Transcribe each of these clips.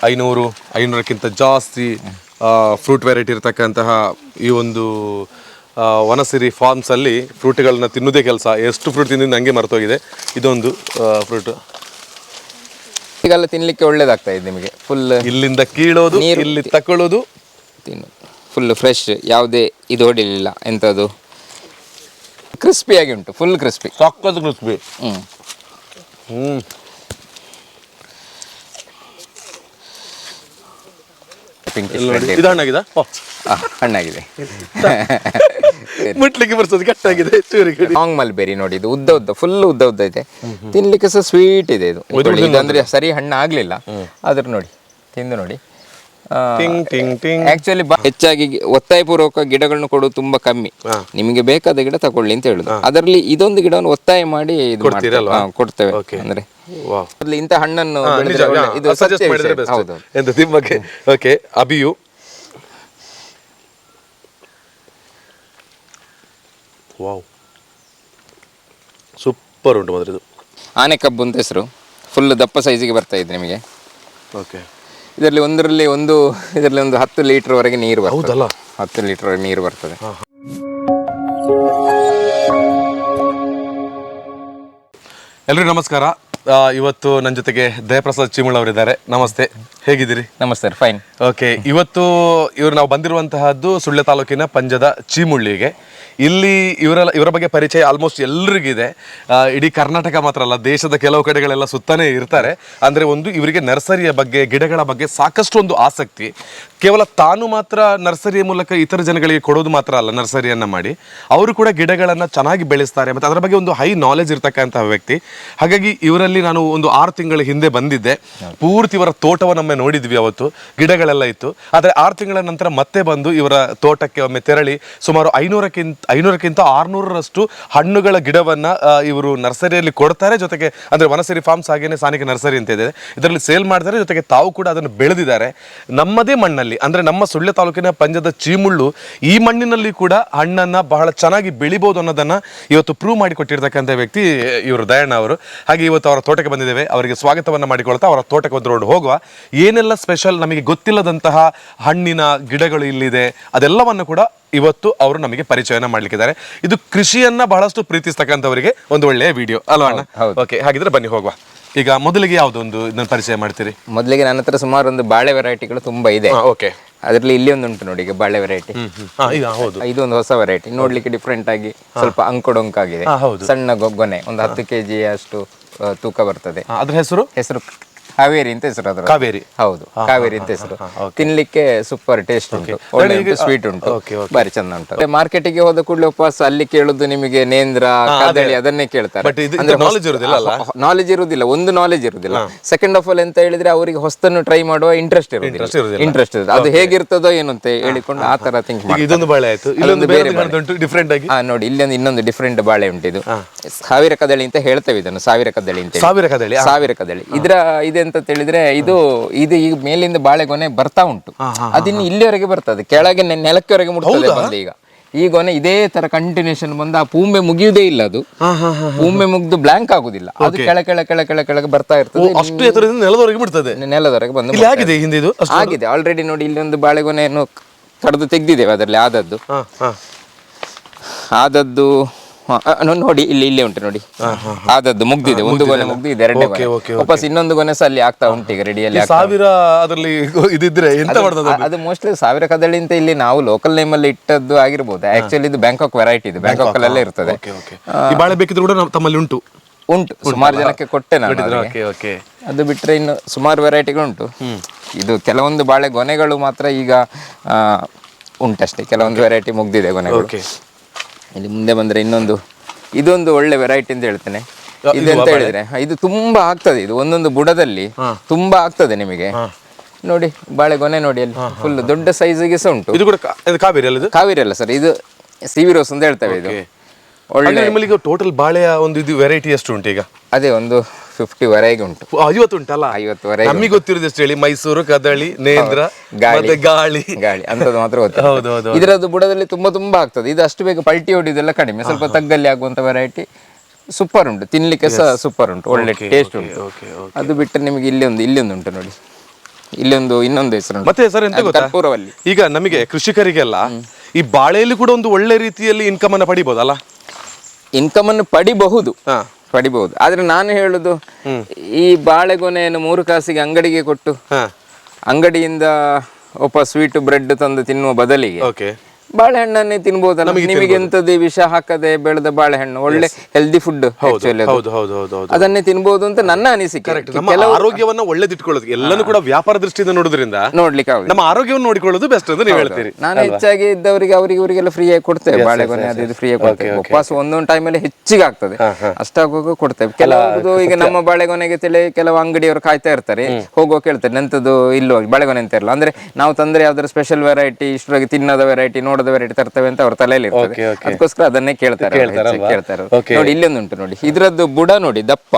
500ಕ್ಕಿಂತ ಜಾಸ್ತಿ fruit variety ಇರತಕ್ಕಂತಹ ಈ ಒಂದು ವನಸಿರಿ ಫಾರ್ಮ್ಸಲ್ಲಿ ಫ್ರೂಟ್ಗಳನ್ನ ತಿನ್ನೋದೇ ಕೆಲಸ. ಎಷ್ಟು ಫ್ರೂಟ್ ತಿಂದಿದ್ದು ನನಗೆ ಮರ್ತೋಗಿದೆ. ಇದೊಂದು ಫ್ರೂಟು ಈಗೆಲ್ಲ ತಿನ್ನಲಿಕ್ಕೆ ಒಳ್ಳೇದಾಗ್ತಾ ಇದೆ ನಿಮಗೆ. ಫುಲ್ ಇಲ್ಲಿಂದ ಕೀಳೋದು, ಇಲ್ಲಿ ತಕೊಳ್ಳೋದು, ತಿನ್ನು. ಫುಲ್ ಫ್ರೆಶ್, ಯಾವುದೇ ಇದು ಹೊಡಿಲಿಲ್ಲ ಎಂಥದ್ದು. ಕ್ರಿಸ್ಪಿಯಾಗಿ ಉಂಟು, ಫುಲ್ ಕ್ರಿಸ್ಪಿ, ಸಕ್ಕತ್ತು ಕ್ರಿಸ್ಪಿ. ಇದು ಹಣ್ಣಾಗಿದೆ, ಹಣ್ಣಾಗಿದೆ, ಮುಟ್ಲಿಕ್ಕೆ ಬರ್ತದೆ, ಕಟ್ಟಾಗಿದೆ. ಲಾಂಗ್ ಮಲ್ಬೆರಿ ನೋಡಿ, ಇದು ಉದ್ದ ಉದ್ದ, ಫುಲ್ ಉದ್ದ ಉದ್ದ ಇದೆ. ತಿನ್ಲಿಕ್ಕೆ ಸಹ ಸ್ವೀಟ್ ಇದೆ ಇದು. ಅಂದ್ರೆ ಸರಿ ಹಣ್ಣು ಆಗ್ಲಿಲ್ಲ, ಆದ್ರೆ ನೋಡಿ ತಿಂದು ನೋಡಿ. ಆಕ್ಚುಲಿ ಹೆಚ್ಚಾಗಿ ಒತ್ತಾಯಪೂರ್ವಕ ಗಿಡಗಳನ್ನು ಕೊಡೋದು ತುಂಬಾ ಕಮ್ಮಿ. ನಿಮಗೆ ಬೇಕಾದ ಗಿಡ ತಗೊಳ್ಳಿ ಅಂತ ಹೇಳುದು. ಅದರಲ್ಲಿ ಇದೊಂದು ಗಿಡವನ್ನು ಒತ್ತಾಯ ಮಾಡಿ ಕೊಡ್ತೇವೆ. ಅಂದ್ರೆ ಇಂಥ ಹಣ್ಣನ್ನು ಅಬಿಯು ಸೂಪರ್ ಉಂಟು. ಮಾತ್ರ ಇದು ಆನೆ ಕಬ್ಬು ಅಂತ ಹೆಸರು. ಫುಲ್ ದಪ್ಪ ಸೈಜಿಗೆ ಬರ್ತಾ ಇದೆ ನಿಮಗೆ. ಇದರಲ್ಲಿ ಒಂದು 10 ಲೀಟರ್ ವರೆಗೆ ನೀರು ಬರ್ತದೆ. 10 ಲೀಟರ್ ವರೆಗೆ ನೀರು ಬರ್ತದೆ. ಎಲ್ರಿಗೂ ನಮಸ್ಕಾರ. ಇವತ್ತು ನನ್ನ ಜೊತೆಗೆ ದಯಪ್ರಸಾದ್ ಚೀಮುಳ ಅವರಿದ್ದಾರೆ. ನಮಸ್ತೆ, ಹೇಗಿದ್ದೀರಿ? ನಮಸ್ತೆ, ಫೈನ್. ಓಕೆ, ಇವತ್ತು ನಾವು ಬಂದಿರುವಂತಹದ್ದು ಸುಳ್ಯ ತಾಲೂಕಿನ ಪಂಜದ ಚೀಮುಳ್ಳಿಗೆ. ಇಲ್ಲಿ ಇವರ ಬಗ್ಗೆ ಪರಿಚಯ ಆಲ್ಮೋಸ್ಟ್ ಎಲ್ರಿಗಿದೆ. ಇಡೀ ಕರ್ನಾಟಕ ಮಾತ್ರ ಅಲ್ಲ, ದೇಶದ ಕೆಲವು ಕಡೆಗಳೆಲ್ಲ ಸುತ್ತಾನೆ ಇರ್ತಾರೆ. ಅಂದರೆ ಇವರಿಗೆ ನರ್ಸರಿಯ ಬಗ್ಗೆ, ಗಿಡಗಳ ಬಗ್ಗೆ ಸಾಕಷ್ಟು ಒಂದು ಆಸಕ್ತಿ. ಕೇವಲ ತಾನು ಮಾತ್ರ ನರ್ಸರಿಯ ಮೂಲಕ ಇತರ ಜನಗಳಿಗೆ ಕೊಡೋದು ಮಾತ್ರ ಅಲ್ಲ, ನರ್ಸರಿಯನ್ನು ಮಾಡಿ ಅವರು ಕೂಡ ಗಿಡಗಳನ್ನು ಚೆನ್ನಾಗಿ ಬೆಳೆಸ್ತಾರೆ ಮತ್ತು ಅದರ ಬಗ್ಗೆ ಒಂದು ಹೈ ನಾಲೆಜ್ ಇರ್ತಕ್ಕಂತಹ ವ್ಯಕ್ತಿ. ಹಾಗಾಗಿ ಇವರಲ್ಲಿ ನಾನು ಒಂದು 6 ತಿಂಗಳ ಹಿಂದೆ ಬಂದಿದ್ದೆ. ಪೂರ್ತಿ ಇವರ ತೋಟವನ್ನೊಮ್ಮೆ ನೋಡಿದ್ವಿ. ಅವತ್ತು ಗಿಡಗಳೆಲ್ಲ ಇತ್ತು. ಆದರೆ 6 ತಿಂಗಳ ನಂತರ ಮತ್ತೆ ಬಂದು ಇವರ ತೋಟಕ್ಕೆ ಒಮ್ಮೆ ತೆರಳಿ ಸುಮಾರು 500ಕ್ಕಿಂತ 600ರಷ್ಟು ಹಣ್ಣುಗಳ ಗಿಡವನ್ನ ಇವರು ನರ್ಸರಿಯಲ್ಲಿ ಕೊಡ್ತಾರೆ. ಜೊತೆಗೆ ಅಂದ್ರೆ ವನಸಿರಿ ಫಾರ್ಮ್ಸ್ ಹಾಗೇನೆ ಸಾನಿಕ ನರ್ಸರಿ ಅಂತ ಇದೆ, ಇದರಲ್ಲಿ ಸೇಲ್ ಮಾಡ್ತಾರೆ. ಜೊತೆಗೆ ತಾವು ಕೂಡ ಅದನ್ನು ಬೆಳೆದಿದ್ದಾರೆ ನಮ್ಮದೇ ಮಣ್ಣಲ್ಲಿ. ಅಂದ್ರೆ ನಮ್ಮ ಸುಳ್ಯ ತಾಲೂಕಿನ ಪಂಜದ ಚೀಮುಳ್ಳು, ಈ ಮಣ್ಣಿನಲ್ಲಿ ಕೂಡ ಹಣ್ಣನ್ನ ಬಹಳ ಚೆನ್ನಾಗಿ ಬೆಳಿಬಹುದು ಅನ್ನೋದನ್ನ ಇವತ್ತು ಪ್ರೂವ್ ಮಾಡಿ ಕೊಟ್ಟಿರ್ತಕ್ಕಂಥ ವ್ಯಕ್ತಿ ಇವರು ದಯಣ್ಣ ಅವರು. ಹಾಗೆ ಇವತ್ತು ಅವರ ತೋಟಕ್ಕೆ ಬಂದಿದ್ದೇವೆ. ಅವರಿಗೆ ಸ್ವಾಗತವನ್ನ ಮಾಡಿಕೊಳ್ತಾ ಅವರ ತೋಟಕ್ಕೆ ಒಂದು ರೋಡ್ ಹೋಗುವ. ಏನೆಲ್ಲ ಸ್ಪೆಷಲ್ ನಮಗೆ ಗೊತ್ತಿಲ್ಲದಂತಹ ಹಣ್ಣಿನ ಗಿಡಗಳು ಇಲ್ಲಿದೆ ಅದೆಲ್ಲವನ್ನು ಕೂಡ ಇವತ್ತು ಅವರು ನಮಗೆ ಪರಿಚಯನ ಮಾಡ್ಲಿಕ್ಕಿದ್ದಾರೆ. ಇದು ಕೃಷಿಯನ್ನ ಬಹಳಷ್ಟು ಪ್ರೀತಿಸ್ತಕ್ಕಂಥವರಿಗೆ ಒಂದು ಒಳ್ಳೆಯ ವಿಡಿಯೋ ಅಲ್ವಾ ಅಣ್ಣ? ಓಕೆ, ಹಾಗಿದ್ರೆ ಬನ್ನಿ ಹೋಗುವ. ಈಗ ಮೊದಲಿಗೆ ಯಾವುದೊಂದು ಇದನ್ನ ಪರಿಚಯ ಮಾಡ್ತೀರಿ? ಮೊದಲಿಗೆ ನನ್ನ ಹತ್ರ ಸುಮಾರು ಒಂದು ಬಾಳೆ ವೆರೈಟಿಗಳು ತುಂಬಾ ಇದೆ. ಓಕೆ, ಅದರಲ್ಲಿ ಇಲ್ಲಿ ಒಂದು ಉಂಟು ನೋಡಿ, ಈಗ ಬಾಳೆ ವೆರೈಟಿ. ಇದೊಂದು ಹೊಸ ವೆರೈಟಿ, ನೋಡ್ಲಿಕ್ಕೆ ಡಿಫ್ರೆಂಟ್ ಆಗಿ ಸ್ವಲ್ಪ ಅಂಕೊಡೊಂಕಾಗಿದೆ. ಸಣ್ಣ ಗೊನೆ, ಒಂದು 10 kg ಅಷ್ಟು ತೂಕ ಬರ್ತದೆ. ಅದ್ರ ಹೆಸರು ಕಾವೇರಿ ಅಂತ ಹೆಸರು. ಅದರ ಕಾವೇರಿ, ಹೌದು, ಕಾವೇರಿ ಅಂತ ಹೆಸರು. ತಿನ್ಲಿಕ್ಕೆ ಸೂಪರ್ ಟೇಸ್ಟ್ ಉಂಟು, ಒಳ್ಳೆ ಸ್ವೀಟ್ ಉಂಟು, ಬಾರಿ ಚಂದ ಉಂಟು. ಮಾರ್ಕೆಟಿಗೆ ಹೋದ ಕೂಡಲೇ ವಾಪಸ್ ಅಲ್ಲಿ ಕೇಳುದು ನಿಮಗೆ ನೇಂದ್ರ, ಕದಳಿ ಅದನ್ನೇ ಕೇಳ್ತಾರೆ. ನಾಲೆಜ್ ಇರುವುದಿಲ್ಲ, ಒಂದು ನಾಲೆಜ್ ಇರುವುದಿಲ್ಲ. ಸೆಕೆಂಡ್ ಆಫ್ ಆಲ್ ಎಂತ ಹೇಳಿದ್ರೆ ಅವರಿಗೆ ಹೊಸತನ್ನು ಟ್ರೈ ಮಾಡುವ ಇಂಟ್ರೆಸ್ಟ್ ಇರುವುದಿಲ್ಲ. ಅದು ಹೇಗಿರ್ತದೋ ಏನು ಅಂತ ಹೇಳಿಕೊಂಡು ಆ ತರ ಥಿಂಕ್ ಮಾಡಿ. ನೋಡಿ, ಇಲ್ಲಿ ಇನ್ನೊಂದು ಡಿಫ್ರೆಂಟ್ ಬಾಳೆ ಉಂಟು. ಇದು ಸಾವಿರ ಕದಳಿ ಅಂತ ಹೇಳ್ತೇವೆ ಇದನ್ನು. ಸಾವಿರ ಕದಳಿ ಅಂತ, ಸಾವಿರ ಕದಳಿ. ಇದರ ಇದೆ ಅಂತ ಹೇಳಿದ್ರೆ ಇದು ಈಗ ಮೇಲಿಂದ ಬಾಳೆಗೊನೆ ಬರ್ತಾ ಉಂಟು. ಅದಿನ್ನು ಇಲ್ಲಿವರೆಗೆ ಬರ್ತದೆ, ಕೆಳಗೆ ನೆಲಕ್ಕೆವರೆಗೆ ಮುಟ್ತದೆ ಬಂದು. ಈಗ ಈ ಗೊನೆ ಇದೇ ತರ ಕಂಟಿನ್ಯೂಷನ್ ಬಂದು ಆ ಪೂಂಬೆ ಮುಗಿಯುವುದೇ ಇಲ್ಲ. ಅದು ಪೂಂಬೆ ಮುಗ್ದು ಬ್ಲಾಂಕ್ ಆಗುದಿಲ್ಲ, ಅದು ಕೆಳಗೆ ಬರ್ತಾ ಇರ್ತದೆ. ನೆಲದವರೆಗೆ ಬಂದು ಆಗಿದೆ ಆಲ್ರೆಡಿ. ನೋಡಿ, ಇಲ್ಲಿ ಒಂದು ಬಾಳೆಗೊನೆಯನ್ನು ಕಡ್ದು ತೆಗ್ದಿದ್ದೇವೆ. ಅದರಲ್ಲಿ ಆದದ್ದು ನೋಡಿ, ಇಲ್ಲಿ ಉಂಟು ನೋಡಿ, ಆದದ್ದು ಮುಗ್ದಿದೆ. ಒಂದು ಗೊನೆ ಮುಗ್ದಿದೆ, ಎರಡನೇ ವಾಪಸ್ ಇನ್ನೊಂದು ಗೊನೆ ಸಹ ಅಲ್ಲಿ ಆಗ್ತಾ ಉಂಟು. ಈಗ ರೆಡಿಯಲ್ಲಿ ಅದು ಮೋಸ್ಟ್ಲಿ ಸಾವಿರ ಕದಳಿ ಅಂತ ಇಲ್ಲಿ ನಾವು ಲೋಕಲ್ ನೇಮ್ ಅಲ್ಲಿ ಇಟ್ಟದ್ದು ಆಗಿರ್ಬೋದು. ಆಕ್ಚುಲಿ ಇದು ಬ್ಯಾಂಕಾಕ್ ವೆರೈಟಿ, ಇದು ಬ್ಯಾಂಕಾಕ್ ಅಲ್ಲೇ ಇರ್ತದೆ. ಉಂಟು, ಸುಮಾರು ಜನಕ್ಕೆ ಕೊಟ್ಟೆ ನಾನು. ಅದು ಬಿಟ್ರೆ ಇನ್ನು ಸುಮಾರು ವೆರೈಟಿಗಳು ಉಂಟು. ಇದು ಕೆಲವೊಂದು ಬಾಳೆ ಗೊನೆಗಳು ಮಾತ್ರ ಈಗ ಉಂಟಷ್ಟೇ, ಕೆಲವೊಂದು ವೆರೈಟಿ ಮುಗ್ದಿದೆ ಗೊನೆಗಳು. ಇಲ್ಲಿ ಮುಂದೆ ಬಂದ್ರೆ ಇದೊಂದು ಒಳ್ಳೆ ವೆರೈಟಿ ಅಂತ ಹೇಳ್ತೇನೆ. ಇದೆಂತ ಹೇಳಿದ್ರೆ ಇದು ತುಂಬಾ ಆಗ್ತದೆ. ಇದು ಒಂದೊಂದು ಬುಡದಲ್ಲಿ ತುಂಬಾ ಆಗ್ತದೆ ನಿಮಗೆ. ನೋಡಿ, ಬಾಳೆ ಗೊನೆ ನೋಡಿ, ಅಲ್ಲಿ ಫುಲ್ ದೊಡ್ಡ ಸೈಜಿಗೆ ಸಹ ಉಂಟು. ಕಾವೇರಿ ಅಲ್ಲ ಸರ್, ಇದು ಸಿವಿರೋಸ್ ಅಂತ ಹೇಳ್ತೇವೆ. ಇದು ಒಳ್ಳೆ ಟೋಟಲ್ ಬಾಳೆಯ ಒಂದು ಇದು ವೆರೈಟಿ ಎಷ್ಟು ಉಂಟು ಈಗ? ಅದೇ ಒಂದು 50 ವರೆಗೆ ಉಂಟು. 50 ಉಂಟಲ್ಲ? 50 ವರೆಗೆ. ನಮಗೆ ಗೊತ್ತಿರೋದು ಎಷ್ಟು ಹೇಳಿ, ಮೈಸೂರು, ಕದಳಿ, ನೇಂದ್ರ, ಗಾಳಿ ಅಂತದ್ದು ಮಾತ್ರ ಗೊತ್ತಿದೆ. ಇದರದ್ದು ಬುಡದಲ್ಲಿ ತುಂಬಾ ಆಗ್ತದೆ. ಇದು ಅಷ್ಟು ಬೇಗ ಪಲ್ಟಿ ಹೊಡಿದೆಲ್ಲ ಕಡಿಮೆ, ಸ್ವಲ್ಪ ತಗ್ಗಲ್ಲಿ ಆಗುವಂತ ವೆರೈಟಿ. ಸೂಪರ್ ಉಂಟು, ತಿನ್ಲಿಕ್ಕೆ ಸಹ ಸೂಪರ್ ಉಂಟು, ಒಳ್ಳೆ ಟೇಸ್ಟ್ ಉಂಟು. ಅದು ಬಿಟ್ಟರೆ ನಿಮಗೆ ಇಲ್ಲಿ ಒಂದು ಉಂಟು ನೋಡಿ, ಇಲ್ಲೊಂದು ಇನ್ನೊಂದು ಹೆಸರು ಉಂಟು. ಮತ್ತೆ ಸರ್ ಎಂತ ಅದು ಗೊತ್ತಾ, ಕರ್ಪೂರವಲ್ಲಿ. ಈಗ ನಮಗೆ ಕೃಷಿಕರಿಗೆಲ್ಲ ಈ ಬಾಳೆಯಲ್ಲಿ ಕೂಡ ಒಂದು ಒಳ್ಳೆ ರೀತಿಯಲ್ಲಿ ಇನ್ಕಮ್ ಅನ್ನ ಪಡಿಬಹುದಲ್ಲ? ಇನ್ಕಮ್ ಅನ್ನು ಪಡಿಬಹುದು, ಹಾ ಪಡಿಬಹುದು. ಆದ್ರೆ ನಾನು ಹೇಳುದು, ಈ ಬಾಳೆಗೊನೆಯನ್ನು 3 ಕಾಸಿಗೆ ಅಂಗಡಿಗೆ ಕೊಟ್ಟು ಹಾ ಅಂಗಡಿಯಿಂದ ಒಬ್ಬ ಸ್ವೀಟ್ ಬ್ರೆಡ್ ತಂದು ತಿನ್ನುವ ಬದಲಿಗೆ ಓಕೆ ಬಾಳೆಹಣ್ಣನ್ನೇ ತಿನ್ಬಹುದಲ್ಲ. ನಿಮಗೆ ಎಂತದ್ದು ವಿಷ ಹಾಕದೆ ಬೆಳೆದ ಬಾಳೆಹಣ್ಣು, ಒಳ್ಳೆ ಹೆಲ್ದಿ ಫುಡ್, ಹೌದು ಹೌದು ಹೌದು ಹೌದು. ಅದನ್ನೇ ತಿನ್ಬಹುದು ಅಂತ ನನ್ನ ಅನಿಸಿಕೆ. ನಮ್ಮ ಆರೋಗ್ಯವನ್ನ ಒಳ್ಳೆದಿಟ್ಕೊಳ್ಳೋದು ಎಲ್ಲಾನು ಕೂಡ ವ್ಯಾಪಾರ ದೃಷ್ಟಿಯಿಂದ ನೋಡೋದ್ರಿಂದ ನೋಡ್ಲಿಕ್ಕೆ ಆಗುದು. ನಮ್ಮ ಆರೋಗ್ಯವನ್ನು ನೋಡಿಕೊಳ್ಳೋದು ಬೆಸ್ಟ್ ಅಂತ ನೀವು ಹೇಳ್ತೀರಿ. ನಾನು ಹೆಚ್ಚಾಗಿ ಇದ್ದವರಿಗೆ ಇವರಿಗೆಲ್ಲ ಫ್ರೀ ಆಗಿ ಕೊಡ್ತೇವೆ ಬಾಳೆಗೊನೆ, ಅದು ಇದು ಫ್ರೀ ಆಗಿ ಕೊಡ್ತೇವೆ. ಉಪವಾಸ ಒಂದೊಂದು ಟೈಮಲ್ಲಿ ಹೆಚ್ಚಿಗೆ ಆಗ್ತದೆ, ಅಷ್ಟಾಗುವಾಗ ಕೊಡ್ತೇವೆ. ಕೆಲವು ಈಗ ನಮ್ಮ ಬಾಳೆಗೊನೆಗೆ ಕೆಲವು ಅಂಗಡಿಯವರು ಕಾಯ್ತಾ ಇರ್ತಾರೆ, ಹೋಗುವ ಕೇಳ್ತಾರೆ ಎಂತದ್ದು ಇಲ್ಲೋ ಬಾಳೆಗೊನೆ ಅಂತ ಇರಲ್ಲ. ಅಂದ್ರೆ ನಾವು ತಂದ್ರೆ ಯಾವ್ದಾದ್ರು ಸ್ಪೆಷಲ್ ವೆರೈಟಿ, ಇಷ್ಟರಾಗಿ ತಿನ್ನದ ವೆರೈಟಿ, ನೋಡದ ವೆರೈಟಿ ತರ್ತೇವೆ ಅಂತ ಅವ್ರ ತಲೆಯಲ್ಲಿ ಇರ್ತದೆ. ಅದಕ್ಕೋಸ್ಕರ ಅದನ್ನೇ ಕೇಳ್ತಾರೆ. ನೋಡಿ ಇಲ್ಲೊಂದು ಉಂಟು ನೋಡಿ, ಇದ್ರದ್ದು ಬುಡ ನೋಡಿ ದಪ್ಪ,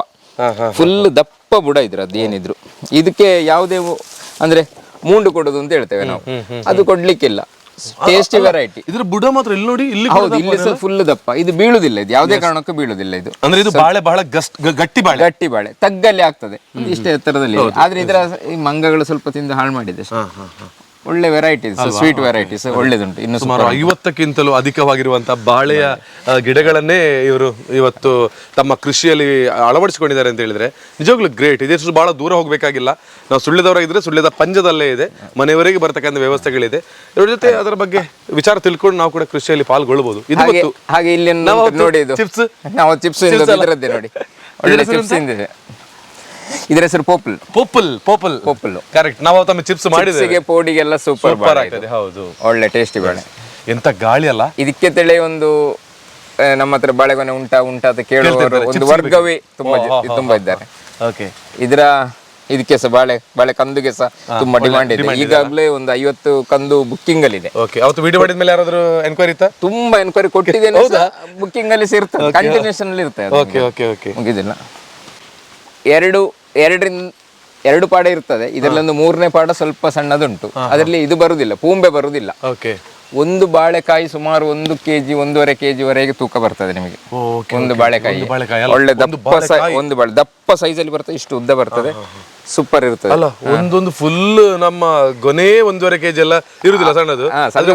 ಫುಲ್ ದಪ್ಪ ಬುಡ ಇದ್ರದ್ದು ಏನಿದ್ರು. ಇದಕ್ಕೆ ಯಾವುದೇ ಅಂದ್ರೆ ಮೂಂಡು ಕೊಡುದು ಅಂತ ಹೇಳ್ತೇವೆ ನಾವು, ಅದು ಕೊಡ್ಲಿಕ್ಕಿಲ್ಲ. Tasty variety. ಇದ್ರ ಬುಡ ಮಾತ್ರ ಇಲ್ಲಿ ನೋಡಿ, ಇಲ್ಲಿ ಹೌದು, ಇಲ್ಲಿ ಸಹ ಫುಲ್ ದಪ್ಪ. ಇದು ಬೀಳುದಿಲ್ಲ, ಇದು ಯಾವುದೇ ಕಾರಣಕ್ಕೂ ಬೀಳುದಿಲ್ಲ. ಇದು ಅಂದ್ರೆ ಇದು ಬಾಳೆ ಬಹಳ ಗಟ್ಟಿ ಬಾಳೆ, ಗಟ್ಟಿ ಬಾಳೆ, ತಗ್ಗಲ್ಲಿ ಆಗ್ತದೆ. ಇಷ್ಟೇ ಎತ್ತರದಲ್ಲಿ. ಆದ್ರೆ ಇದರ ಈ ಮಂಗಗಳು ಸ್ವಲ್ಪ ತಿಂದು ಹಾಳು ಮಾಡಿದೆ. ಒಳ್ಳೆ ವೆರೈಟೀಸ್, ಸ್ವೀಟ್ ವೆರೈಟೀಸ್ ಒಳ್ಳೇದುಂಟು. ಇನ್ನು ಸುಮಾರು 50ಕ್ಕಿಂತಲೂ ಅಧಿಕವಾಗಿರುವಂತಹ ಬಾಳೆಯ ಗಿಡಗಳನ್ನೇ ಇವರು ಇವತ್ತು ತಮ್ಮ ಕೃಷಿಯಲ್ಲಿ ಅಳವಡಿಸಿಕೊಂಡಿದ್ದಾರೆ ಅಂತ ಹೇಳಿದ್ರೆ ನಿಜವಾಗ್ಲೂ ಗ್ರೇಟ್. ಇದೆಷ್ಟು ಬಹಳ ದೂರ ಹೋಗ್ಬೇಕಾಗಿಲ್ಲ. ನಾವು ಸುಳ್ಯದವರಾಗಿದ್ರೆ ಸುಳ್ಯದ ಪಂಜದಲ್ಲೇ ಇದೆ, ಮನೆಯವರೆಗೆ ಬರ್ತಕ್ಕಂಥ ವ್ಯವಸ್ಥೆಗಳಿದೆ. ಇವ್ರ ಜೊತೆ ಅದರ ಬಗ್ಗೆ ವಿಚಾರ ತಿಳ್ಕೊಂಡು ನಾವು ಕೂಡ ಕೃಷಿಯಲ್ಲಿ ಪಾಲ್ಗೊಳ್ಬಹುದು. ಇದು ಗೊತ್ತು. ಹಾಗೆ ಇಲ್ಲಿ ನೋಡಿ, ಚಿಪ್ಸ್, ನಾವು ಚಿಪ್ಸ್ ಇದರದ್ದೇ ನೋಡಿ, ಒಳ್ಳೆ ಚಿಪ್ಸ್ ಇದೆ. ಇದರ ಹೆಸರು ಪೋಪಲ್. ಪೋಪಲ್ ಪೋಪಲ್ ಪೋಪಲ್ ಕರೆಕ್ಟ್. ನಾವು ತಮ್ಮ ಚಿಪ್ಸ್ ಮಾಡಿದ್ದೇವೆ, ಪೋಡಿಗೆಲ್ಲ ಸೂಪರ್ ಆಗ್ತದೆ. ಹೌದು, ಒಳ್ಳೆ ಟೇಸ್ಟಿ ಬಾಳೆ. ಎಂತ ಗಾಳಿ ಅಲ್ಲ. ಇದಕ್ಕೆ ತೆಳೆ ಒಂದು ನಮ್ಮ ಹತ್ರ ಬಾಳೆಗೊನೆ ಉಂಟಾ ಅಂತ ಕೇಳುವವರು ಒಂದು ವರ್ಗವೇ ತುಂಬಾ ಇದ್ದಾರೆ. ಇದಕ್ಕೆ ಸಹ ಬಾಳೆ ಕಂದುಗೆ ಸಹ ತುಂಬಾ ಡಿಮಾಂಡ್ ಇದೆ. ಈಗಾಗಲೇ ಒಂದು 50 ಕಂದು ಬುಕ್ಕಿಂಗ್ ಅಲ್ಲಿ ಇದೆ. ಅವತ್ತು ವಿಡಿಯೋ ಮಾಡಿದ ಮೇಲೆ ಯಾರಾದ್ರೂ ಎನ್ಕ್ವೈರಿ ಇತ್ತಾ? ತುಂಬಾ ಎನ್ಕ್ವೈರಿ ಕೊಟ್ಟಿದ್ದೇನೆ, ಬುಕ್ಕಿಂಗ್ ಅಲ್ಲಿ ಇರ್ತದೆ, ಕಂಟಿನ್ಯೂಷನ್ ಅಲ್ಲಿ ಇರ್ತದೆ, ಮುಗಿದಿಲ್ಲ. ಎರಡು ಪಾಡ ಇರ್ತದೆ. ಇದರಲ್ಲೊಂದು 3ನೇ ಪಾಡ ಸ್ವಲ್ಪ ಸಣ್ಣದುಂಟು. ಅದರಲ್ಲಿ ಇದು ಬರುದಿಲ್ಲ, ಪೂಂಬೆ ಬರುದಿಲ್ಲ. ಒಂದು ಬಾಳೆಕಾಯಿ ಸುಮಾರು 1 kg 1.5 kg ವರೆಗೆ ತೂಕ ಬರ್ತದೆ ನಿಮಗೆ. ಒಂದು ಬಾಳೆಕಾಯಿ ಒಳ್ಳೆ ದಪ್ಪ ಸೈಜ್ ಅಲ್ಲಿ ಬರ್ತದೆ, ಇಷ್ಟು ಉದ್ದ ಬರ್ತದೆ, ಸೂಪರ್ ಇರ್ತದೆ. ಅಲ್ಲ, ಒಂದೊಂದು ಫುಲ್ ನಮ್ಮ ಗೊನೆ 1.5 kg ಎಲ್ಲ ಇರುದಿಲ್ಲ, ಸಣ್ಣದು.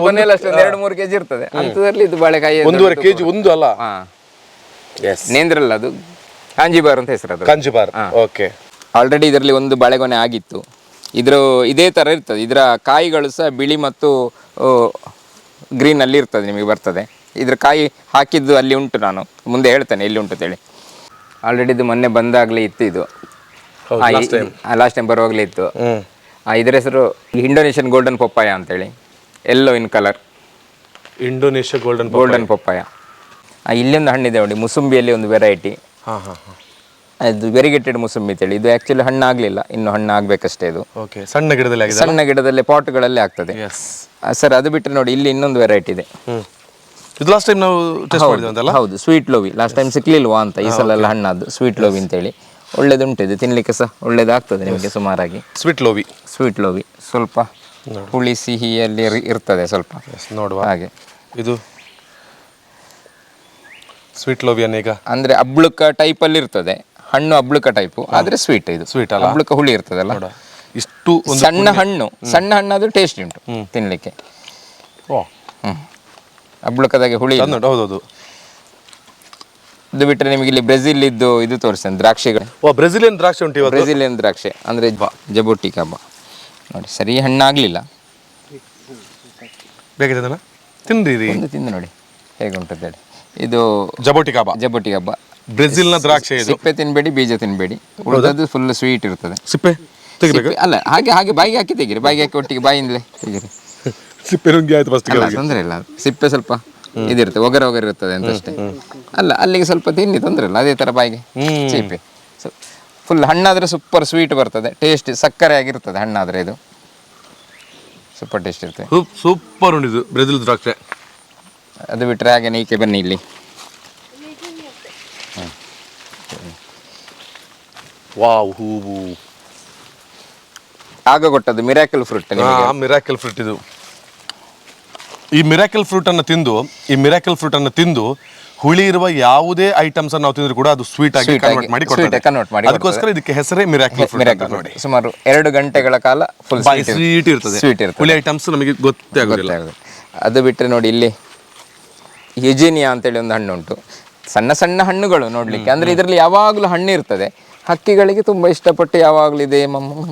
ಗೊನೆಯಲ್ಲಿ ಅಷ್ಟೊಂದು 2-3 kg ಇರ್ತದೆ. ಅಂತದ್ರಲ್ಲಿ ಇದು ಬಾಳೆಕಾಯಿ 1.5 kg ಒಂದು ಅಲ್ಲ, ನೇಂದ್ರಲ್ಲ, ಅದು ಕಾಂಜಿಬಾರ್ ಅಂತ ಹೆಸರು. ಅದು ಕಾಂಜಿಬಾರ್. ಓಕೆ. ಆಲ್ರೆಡಿ ಇದರಲ್ಲಿ ಒಂದು ಬಾಳೆಗೊನೆ ಆಗಿತ್ತು. ಇದೇ ತರ ಇರ್ತದೆ. ಇದರ ಕಾಯಿಗಳು ಸಹ ಬಿಳಿ ಮತ್ತು ಗ್ರೀನ್ ಅಲ್ಲಿ ಇರ್ತದೆ, ನಿಮಗೆ ಬರ್ತದೆ. ಇದ್ರ ಕಾಯಿ ಹಾಕಿದ್ದು ಅಲ್ಲಿ ಉಂಟು, ನಾನು ಮುಂದೆ ಹೇಳ್ತೇನೆ ಎಲ್ಲಿ ಉಂಟು ಅಂತೇಳಿ. ಆಲ್ರೆಡಿ ಇದು ಮೊನ್ನೆ ಬಂದಾಗ್ಲೇ ಇತ್ತು. ಇದು ಲಾಸ್ಟ್ ಟೈಮ್ ಬರುವಾಗಲೇ ಇತ್ತು. ಇದರ ಹೆಸರು ಇಂಡೋನೇಷಿಯನ್ ಗೋಲ್ಡನ್ ಪಪ್ಪಾಯ ಅಂತೇಳಿ, yellow in colour. Indonesia golden papaya. ಇಲ್ಲೊಂದು ಹಣ್ಣಿದೆ ನೋಡಿ, ಮುಸುಂಬಿಯಲ್ಲಿ ಒಂದು ವೆರೈಟಿ. ಅದು ವೆರಿಗೇಟೆಡ್ ಮುಸುಂಬಿ ಅಂತೇಳಿ. ಇದು ಆಕ್ಚುಲಿ ಹಣ್ಣು ಆಗ್ಲಿಲ್ಲ, ಇನ್ನು ಹಣ್ಣು ಆಗ್ಬೇಕಷ್ಟೇ. ಇದು ಸಣ್ಣ ಗಿಡದಲ್ಲಿ ಪಾಟ್ಗಳಲ್ಲಿ ಆಗ್ತದೆ ಸರ್. ಅದು ಬಿಟ್ಟರೆ ನೋಡಿ, ಇಲ್ಲಿ ಇನ್ನೊಂದು ವೆರೈಟಿ ಇದೆ. ಲಾಸ್ಟ್ ಟೈಮ್ ನಾವು ಟೆಸ್ಟ್ ಮಾಡಿದ್ವಿ. ಹೌದು, ಸ್ವೀಟ್ ಲೋವಿ. ಲಾಸ್ಟ್ ಟೈಮ್ ಸಿಕ್ಲಿಲ್ವಾ ಅಂತ, ಈ ಸಲ ಎಲ್ಲ ಹಣ್ಣಾದ್ದು ಸ್ವೀಟ್ ಲೋವಿ ಅಂತೇಳಿ. ಒಳ್ಳೇದುಂಟು ಇದು, ತಿನ್ಲಿಕ್ಕೆ ಸಹ ಒಳ್ಳೇದಾಗ್ತದೆ ನಿಮಗೆ ಸುಮಾರಾಗಿ. ಸ್ವೀಟ್ ಲೋವಿ ಸ್ವಲ್ಪ ಹುಳಿ ಸಿಹಿಯಲ್ಲಿ ಇರ್ತದೆ ಸ್ವಲ್ಪ, ನೋಡುವ ಹಾಗೆ. ಇದು ಸ್ವೀಟ್ ಲೋವಿಯನ್ ಈಗ ಅಂದ್ರೆ ಅಬ್ಳುಕ ಟೈಪ್ ಅಲ್ಲಿ ಇರ್ತದೆ, ಹಣ್ಣು ಅಬ್ಳುಕ ಟೈಪು, ಆದ್ರೆ ಸ್ವೀಟ್. ಇದು ಸ್ವೀಟ್ ಅಲ್ಲ, ಅಬ್ಳುಕ ಹುಳಿ ಇರ್ತದಲ್ಲ. ಇಷ್ಟು ಸಣ್ಣ ಹಣ್ಣಾದ್ರೂ ಟೇಸ್ಟ್ ಉಂಟು ತಿನ್ಲಿಕ್ಕೆ. ಅಬ್ಳುಕದಾಗೆ ಹುಳಿ. ಹೌದೌದು. ಇದು ಬಿಟ್ಟರೆ ನಿಮಗೆ ಇಲ್ಲಿ ಬ್ರೆಜಿಲ್ ಇದ್ದು ಇದು ತೋರಿಸ್ತೇನೆ, ದ್ರಾಕ್ಷಿಗಳು. ಬ್ರೆಜಿಲಿಯನ್ ದ್ರಾಕ್ಷಿ ಉಂಟು. ಬ್ರೆಜಿಲಿಯನ್ ದ್ರಾಕ್ಷಿ ಅಂದ್ರೆ ಜಬೋಟಿಕಾ ನೋಡಿ. ಸರಿ ಹಣ್ಣಾಗ್ಲಿಲ್ಲ, ಬೇಕಿದೆ ತಿಂದಿರಿ, ತಿಂದು ನೋಡಿ ಹೇಗೆ ಉಂಟಂತೇಳಿ. ಇದು ಜಬೋಟಿಕಾ ಬ್ರೆಜಿಲ್ನ ದ್ರಾಕ್ಷಿ. ಸಿಪ್ಪೆ ತಿನ್ಬೇಡಿ, ಬೀಜ ತಿನ್ಬೇಡಿ, ಉಳಿದದ್ದು ಫುಲ್ ಸ್ವೀಟ್ ಇರ್ತದೆ. ಸಿಪ್ಪೆ ಅಲ್ಲ, ಹಾಗೆ ಬಾಯಿಗೆ ಹಾಕಿ ತೆಗೀರಿ, ಬಾಯಿಗೆ ಹಾಕಿ ಒಟ್ಟಿಗೆ ಬಾಯಿಂದಲೇ ತೆಗೀರಿ. ಸಿಪ್ಪೆ ನುಂಗಿ ಆಯ್ತು ಫಸ್ಟ್. ತೊಂದರೆ ಇಲ್ಲ, ಸಿಪ್ಪೆ ಸ್ವಲ್ಪ ಇದಿರ್ತದೆ, ಒಗರ ಇರ್ತದೆ ಅಂತ ಅಷ್ಟೇ. ಅಲ್ಲ, ಅಲ್ಲಿಗೆ ಸ್ವಲ್ಪ ತಿನ್ನಿ, ತೊಂದರೆ ಇಲ್ಲ. ಅದೇ ತರ ಬಾಯಿಗೆ ಸಿಪ್ಪೆ. ಫುಲ್ ಹಣ್ಣಾದ್ರೆ ಸೂಪರ್ ಸ್ವೀಟ್ ಬರ್ತದೆ, ಟೇಸ್ಟ್ ಸಕ್ಕರೆ ಆಗಿರ್ತದೆ ಹಣ್ಣಾದ್ರೆ. ಇದು ಸೂಪರ್ ಟೇಸ್ಟ್ ಇರ್ತದೆ, ಸೂಪರ್ ಉಂಟು ಬ್ರೆಜಿಲ್ ದ್ರಾಕ್ಷಿ. ಅದು ಬಿಟ್ಟರೆ ಹಾಗೆ ನೀಕೆ ಬನ್ನಿ ಇಲ್ಲಿ. ವಾವ್, ಹೂವು ಆಗ ಕೊಟ್ಟದ್ದು ಮಿರಾಕಲ್ ಫ್ರೂಟ್. ಮಿರಾಕಲ್ ಫ್ರೂಟ್ ಇದು. ಈ ಮಿರಾಕಲ್ ಫ್ರೂಟ್ ಅನ್ನು ತಿಂದು ಹುಳಿ ಇರುವ ಯಾವುದೇ ಐಟಮ್ಸ್ ನಾವು ತಿಂದ್ರು ಕೂಡ ಅದು ಸ್ವೀಟ್ ಆಗಿ ಕನ್ವರ್ಟ್ ಮಾಡಿ ಕೊಡ್ತದೆ. ಅದಕ್ಕೋಸ್ಕರ ಇದಕ್ಕೆ ಹೆಸರೇ ಮಿರಾಕಲ್ ಫ್ರೂಟ್ ನೋಡಿ. ಸುಮಾರು 2 ಗಂಟೆಗಳ ಕಾಲ ಫುಲ್ ಸ್ವೀಟ್ ಇರ್ತದೆ. ಸ್ವೀಟ್ ಇರ್ತದೆ. ಹುಳಿ ಐಟಮ್ಸ್ ನಮಗೆ ಗೊತ್ತೇ ಆಗೋದಿಲ್ಲ. ಅದು ಬಿಟ್ಟರೆ ನೋಡಿ, ಇಲ್ಲಿ ಯುಜಿನಿಯಾ ಅಂತೇಳಿ ಒಂದು ಹಣ್ಣು ಉಂಟು. ಸಣ್ಣ ಸಣ್ಣ ಹಣ್ಣುಗಳು ನೋಡ್ಲಿಕ್ಕೆ, ಅಂದ್ರೆ ಇದರಲ್ಲಿ ಯಾವಾಗಲೂ ಹಣ್ಣು ಇರ್ತದೆ. ಹಕ್ಕಿಗಳಿಗೆ ತುಂಬಾ ಇಷ್ಟಪಟ್ಟು ಯಾವಾಗಲೂ ಇದೆ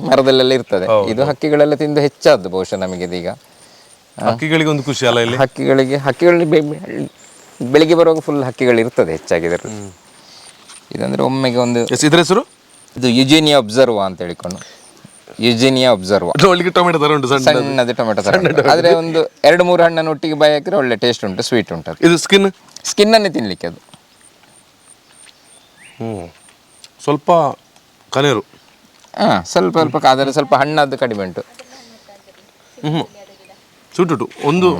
ಮರದಲ್ಲೆಲ್ಲ ಇರ್ತದೆ. ಇದು ಹಕ್ಕಿಗಳೆಲ್ಲ ತಿಂದು ಹೆಚ್ಚಾದ್ದು ಬಹುಶಃ ನಮಗೆ ಇದೀಗ. ಹಕ್ಕಿಗಳಿಗೆ ಒಂದು ಖುಷಿ ಅಲ್ಲ ಇಲ್ಲಿ. ಹಕ್ಕಿಗಳಿಗೆ ಬೆಳಿಗ್ಗೆ ಬರುವಾಗ ಫುಲ್ ಹಕ್ಕಿಗಳು ಇರ್ತದೆ ಹೆಚ್ಚಾಗಿ ಇದರಲ್ಲಿ. ಇದಂದ್ರೆ ಒಮ್ಮೆಗೆ ಒಂದು ಇದ್ರ ಹೆಸರು ಇದು ಯುಜಿನಿಯಾ ಒಬ್ಸರ್ವಾ ಅಂತ ಹೇಳಿಕೊಂಡು. ಯುಜಿನಿಯಾ ಒಬ್ಸರ್ವಾ ಟೊಮೆಟೊ ತರ ಉಂಟು, ಸಣ್ಣದು ಟೊಮೆಟೊ ತರ. ಆದ್ರೆ ಒಂದು 2-3 ಹಣ್ಣನ್ನು ಒಟ್ಟಿಗೆ ಬಾಯಿ ಹಾಕಿದ್ರೆ ಒಳ್ಳೆ ಟೇಸ್ಟ್ ಉಂಟು, ಸ್ವೀಟ್ ಉಂಟು. ಇದು ಸ್ಕಿನ್ ಅನ್ನೇ ತಿನ್ಲಿಕ್ಕೆ ಅದು. ಸ್ವಲ್ಪ ಕನೇರು, ಸ್ವಲ್ಪ ಅದರಲ್ಲಿ ಸ್ವಲ್ಪ ಹಣ್ಣಾದ್ದು ಕಡಿಮೆ ಉಂಟು. ಸುಟ್ಟು ಒಂದು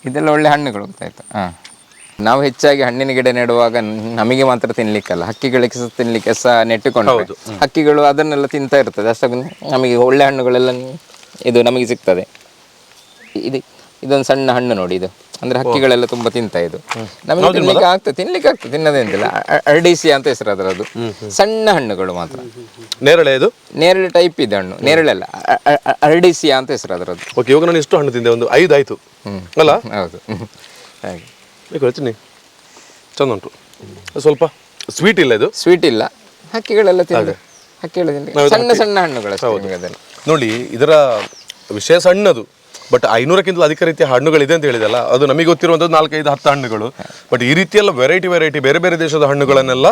ಇದೆಲ್ಲ ಒಳ್ಳೆ ಹಣ್ಣುಗಳು ಗೊತ್ತಾಯ್ತು. ನಾವು ಹೆಚ್ಚಾಗಿ ಹಣ್ಣಿನ ಗಿಡ ನೆಡುವಾಗ ನಮಗೆ ಮಾತ್ರ ತಿನ್ಲಿಕ್ಕಲ್ಲ, ಹಕ್ಕಿಗಳಿಗೆ ಸಹ ತಿನ್ಲಿಕ್ಕೆ ಸಹ ನೆಟ್ಟುಕೊಂಡು ಹಕ್ಕಿಗಳು ಅದನ್ನೆಲ್ಲ ತಿಂತಾ ಇರ್ತದೆ. ಅಷ್ಟಾಗಿ ನಮಗೆ ಒಳ್ಳೆ ಹಣ್ಣುಗಳೆಲ್ಲ ಇದು ನಮಗೆ ಸಿಗ್ತದೆ. ಇದೊಂದು ಸಣ್ಣ ಹಣ್ಣು ನೋಡಿ, ಇದು ಅಂದ್ರೆ ಹಕ್ಕಿಗಳೆಲ್ಲ ತುಂಬಾ ತಿಂತ. ಇದು ನಮಗೆ ತಿನ್ಲಿಕ್ಕೆ ಆಗ್ತದೆ ತಿನ್ನದೇ ಅಂತಿಲ್ಲ. ಅರ್ಡಿಸಿಯಾ ಅಂತ ಹೆಸರು ಅದರದ್ದು. ಸಣ್ಣ ಹಣ್ಣುಗಳು ಮಾತ್ರ. ನೇರಳೆ ಟೈಪ್ ಇದೆ ಹಣ್ಣು, ನೇರಳೆ ಅಲ್ಲ, ಅರ್ಡಿಸಿಯಾ ಅಂತ ಹೆಸರು ಅದರದ್ದು. ಇವಾಗ ನಾನು ಎಷ್ಟು ಹಣ್ಣು ತಿಂದೆ? ಒಂದು 5 ಆಯ್ತು ಅಲ್ಲ? ಹೌದು, ಹಾಗೆ ಹೇಳ್ತೀನಿ. ಚಂದ ಉಂಟು. ಸ್ವಲ್ಪ ಸ್ವೀಟ್ ಇಲ್ಲ, ಇದು ಸ್ವೀಟ್ ಇಲ್ಲ. ಹಕ್ಕಿಗಳೆಲ್ಲ ತಿಂದು ಸಣ್ಣ ಸಣ್ಣ ಹಣ್ಣುಗಳು ನೋಡಿ. ಇದರ ವಿಷಯ ಸಣ್ಣದು, ಬಟ್ 500ಕ್ಕಿಂತ ಅಧಿಕ ರೀತಿಯ ಹಣ್ಣುಗಳಿದೆ ಅಂತ ಹೇಳಿದಲ್ಲ. ಅದು ನಮಗೆ ಗೊತ್ತಿರುವಂಥದ್ದು 4-5-10 ಹಣ್ಣುಗಳು. ಬಟ್ ಈ ರೀತಿಯೆಲ್ಲ ವೆರೈಟಿ ಬೇರೆ ಬೇರೆ ದೇಶದ ಹಣ್ಣುಗಳನ್ನೆಲ್ಲ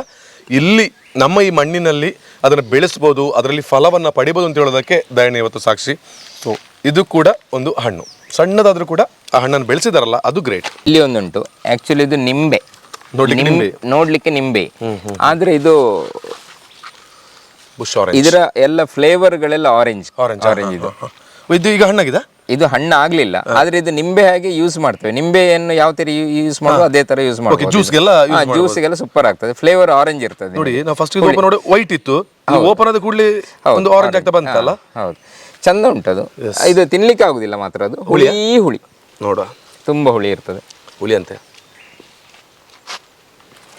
ಇಲ್ಲಿ ನಮ್ಮ ಈ ಮಣ್ಣಿನಲ್ಲಿ ಅದನ್ನು ಬೆಳೆಸ್ಬೋದು, ಅದರಲ್ಲಿ ಫಲವನ್ನು ಪಡಿಬೋದು ಅಂತ ಹೇಳೋದಕ್ಕೆ ದಯಣಿ ಇವತ್ತು ಸಾಕ್ಷಿ. ಸೊ ಇದು ಕೂಡ ಒಂದು ಹಣ್ಣು, ಸಣ್ಣದಾದ್ರೂ ಕೂಡ ಆ ಹಣ್ಣನ್ನು ಬೆಳೆಸಿದಾರಲ್ಲ, ಅದು ಗ್ರೇಟ್. ಇಲ್ಲಿ ಒಂದುಂಟು, ಆಕ್ಚುಲಿ ಇದು ನಿಂಬೆ. ನೋಡ್ಲಿಕ್ಕೆ ನಿಂಬೆ, ಆದ್ರೆ ಇದು ಬುಷ್ ಆರೆಂಜ್. ಇದರ ಎಲ್ಲ ಫ್ಲೇವರ್ಗಳೆಲ್ಲ ಆರೆಂಜ್. ಇದು ಈಗ ಹಣ್ಣಾಗಿದೆ. ಇದು ಹಣ್ಣು ಆಗ್ಲಿಲ್ಲ, ಆದ್ರೆ ಇದು ನಿಂಬೆ ಹಾಗೆ ಯೂಸ್ ಮಾಡ್ತೇವೆ. ನಿಂಬೆಯನ್ನು ಯಾವ ತರ ಯೂಸ್ ಮಾಡುವ ಅದೇ ತರ ಯೂಸ್ ಮಾಡ್ತೀವಿ. ಜ್ಯೂಸ್ಗೆಲ್ಲ ಸೂಪರ್ ಆಗ್ತದೆ. ಫ್ಲೇವರ್ ಆರೆಂಜ್ ಇರ್ತದೆ ನೋಡಿ. ನಾವು ಫಸ್ಟ್ ನೋಡಿ ವೈಟ್ ಇತ್ತು, ಓಪನ್ ಆದ ಕೂಡಲೇ ಒಂದು ಆರೆಂಜ್ ಆಗ್ತಾ ಬಂತಲ್ಲ. ಹೌದು, ಚಂದ ಉಂಟದು. ಇದು ತಿನ್ಲಿಕ್ಕೆ ಆಗುದಿಲ್ಲ ಮಾತ್ರ, ಅದು ಹುಳಿ ನೋಡ, ತುಂಬಾ ಹುಳಿ ಇರ್ತದೆ. ಹುಳಿ ಅಂತೆ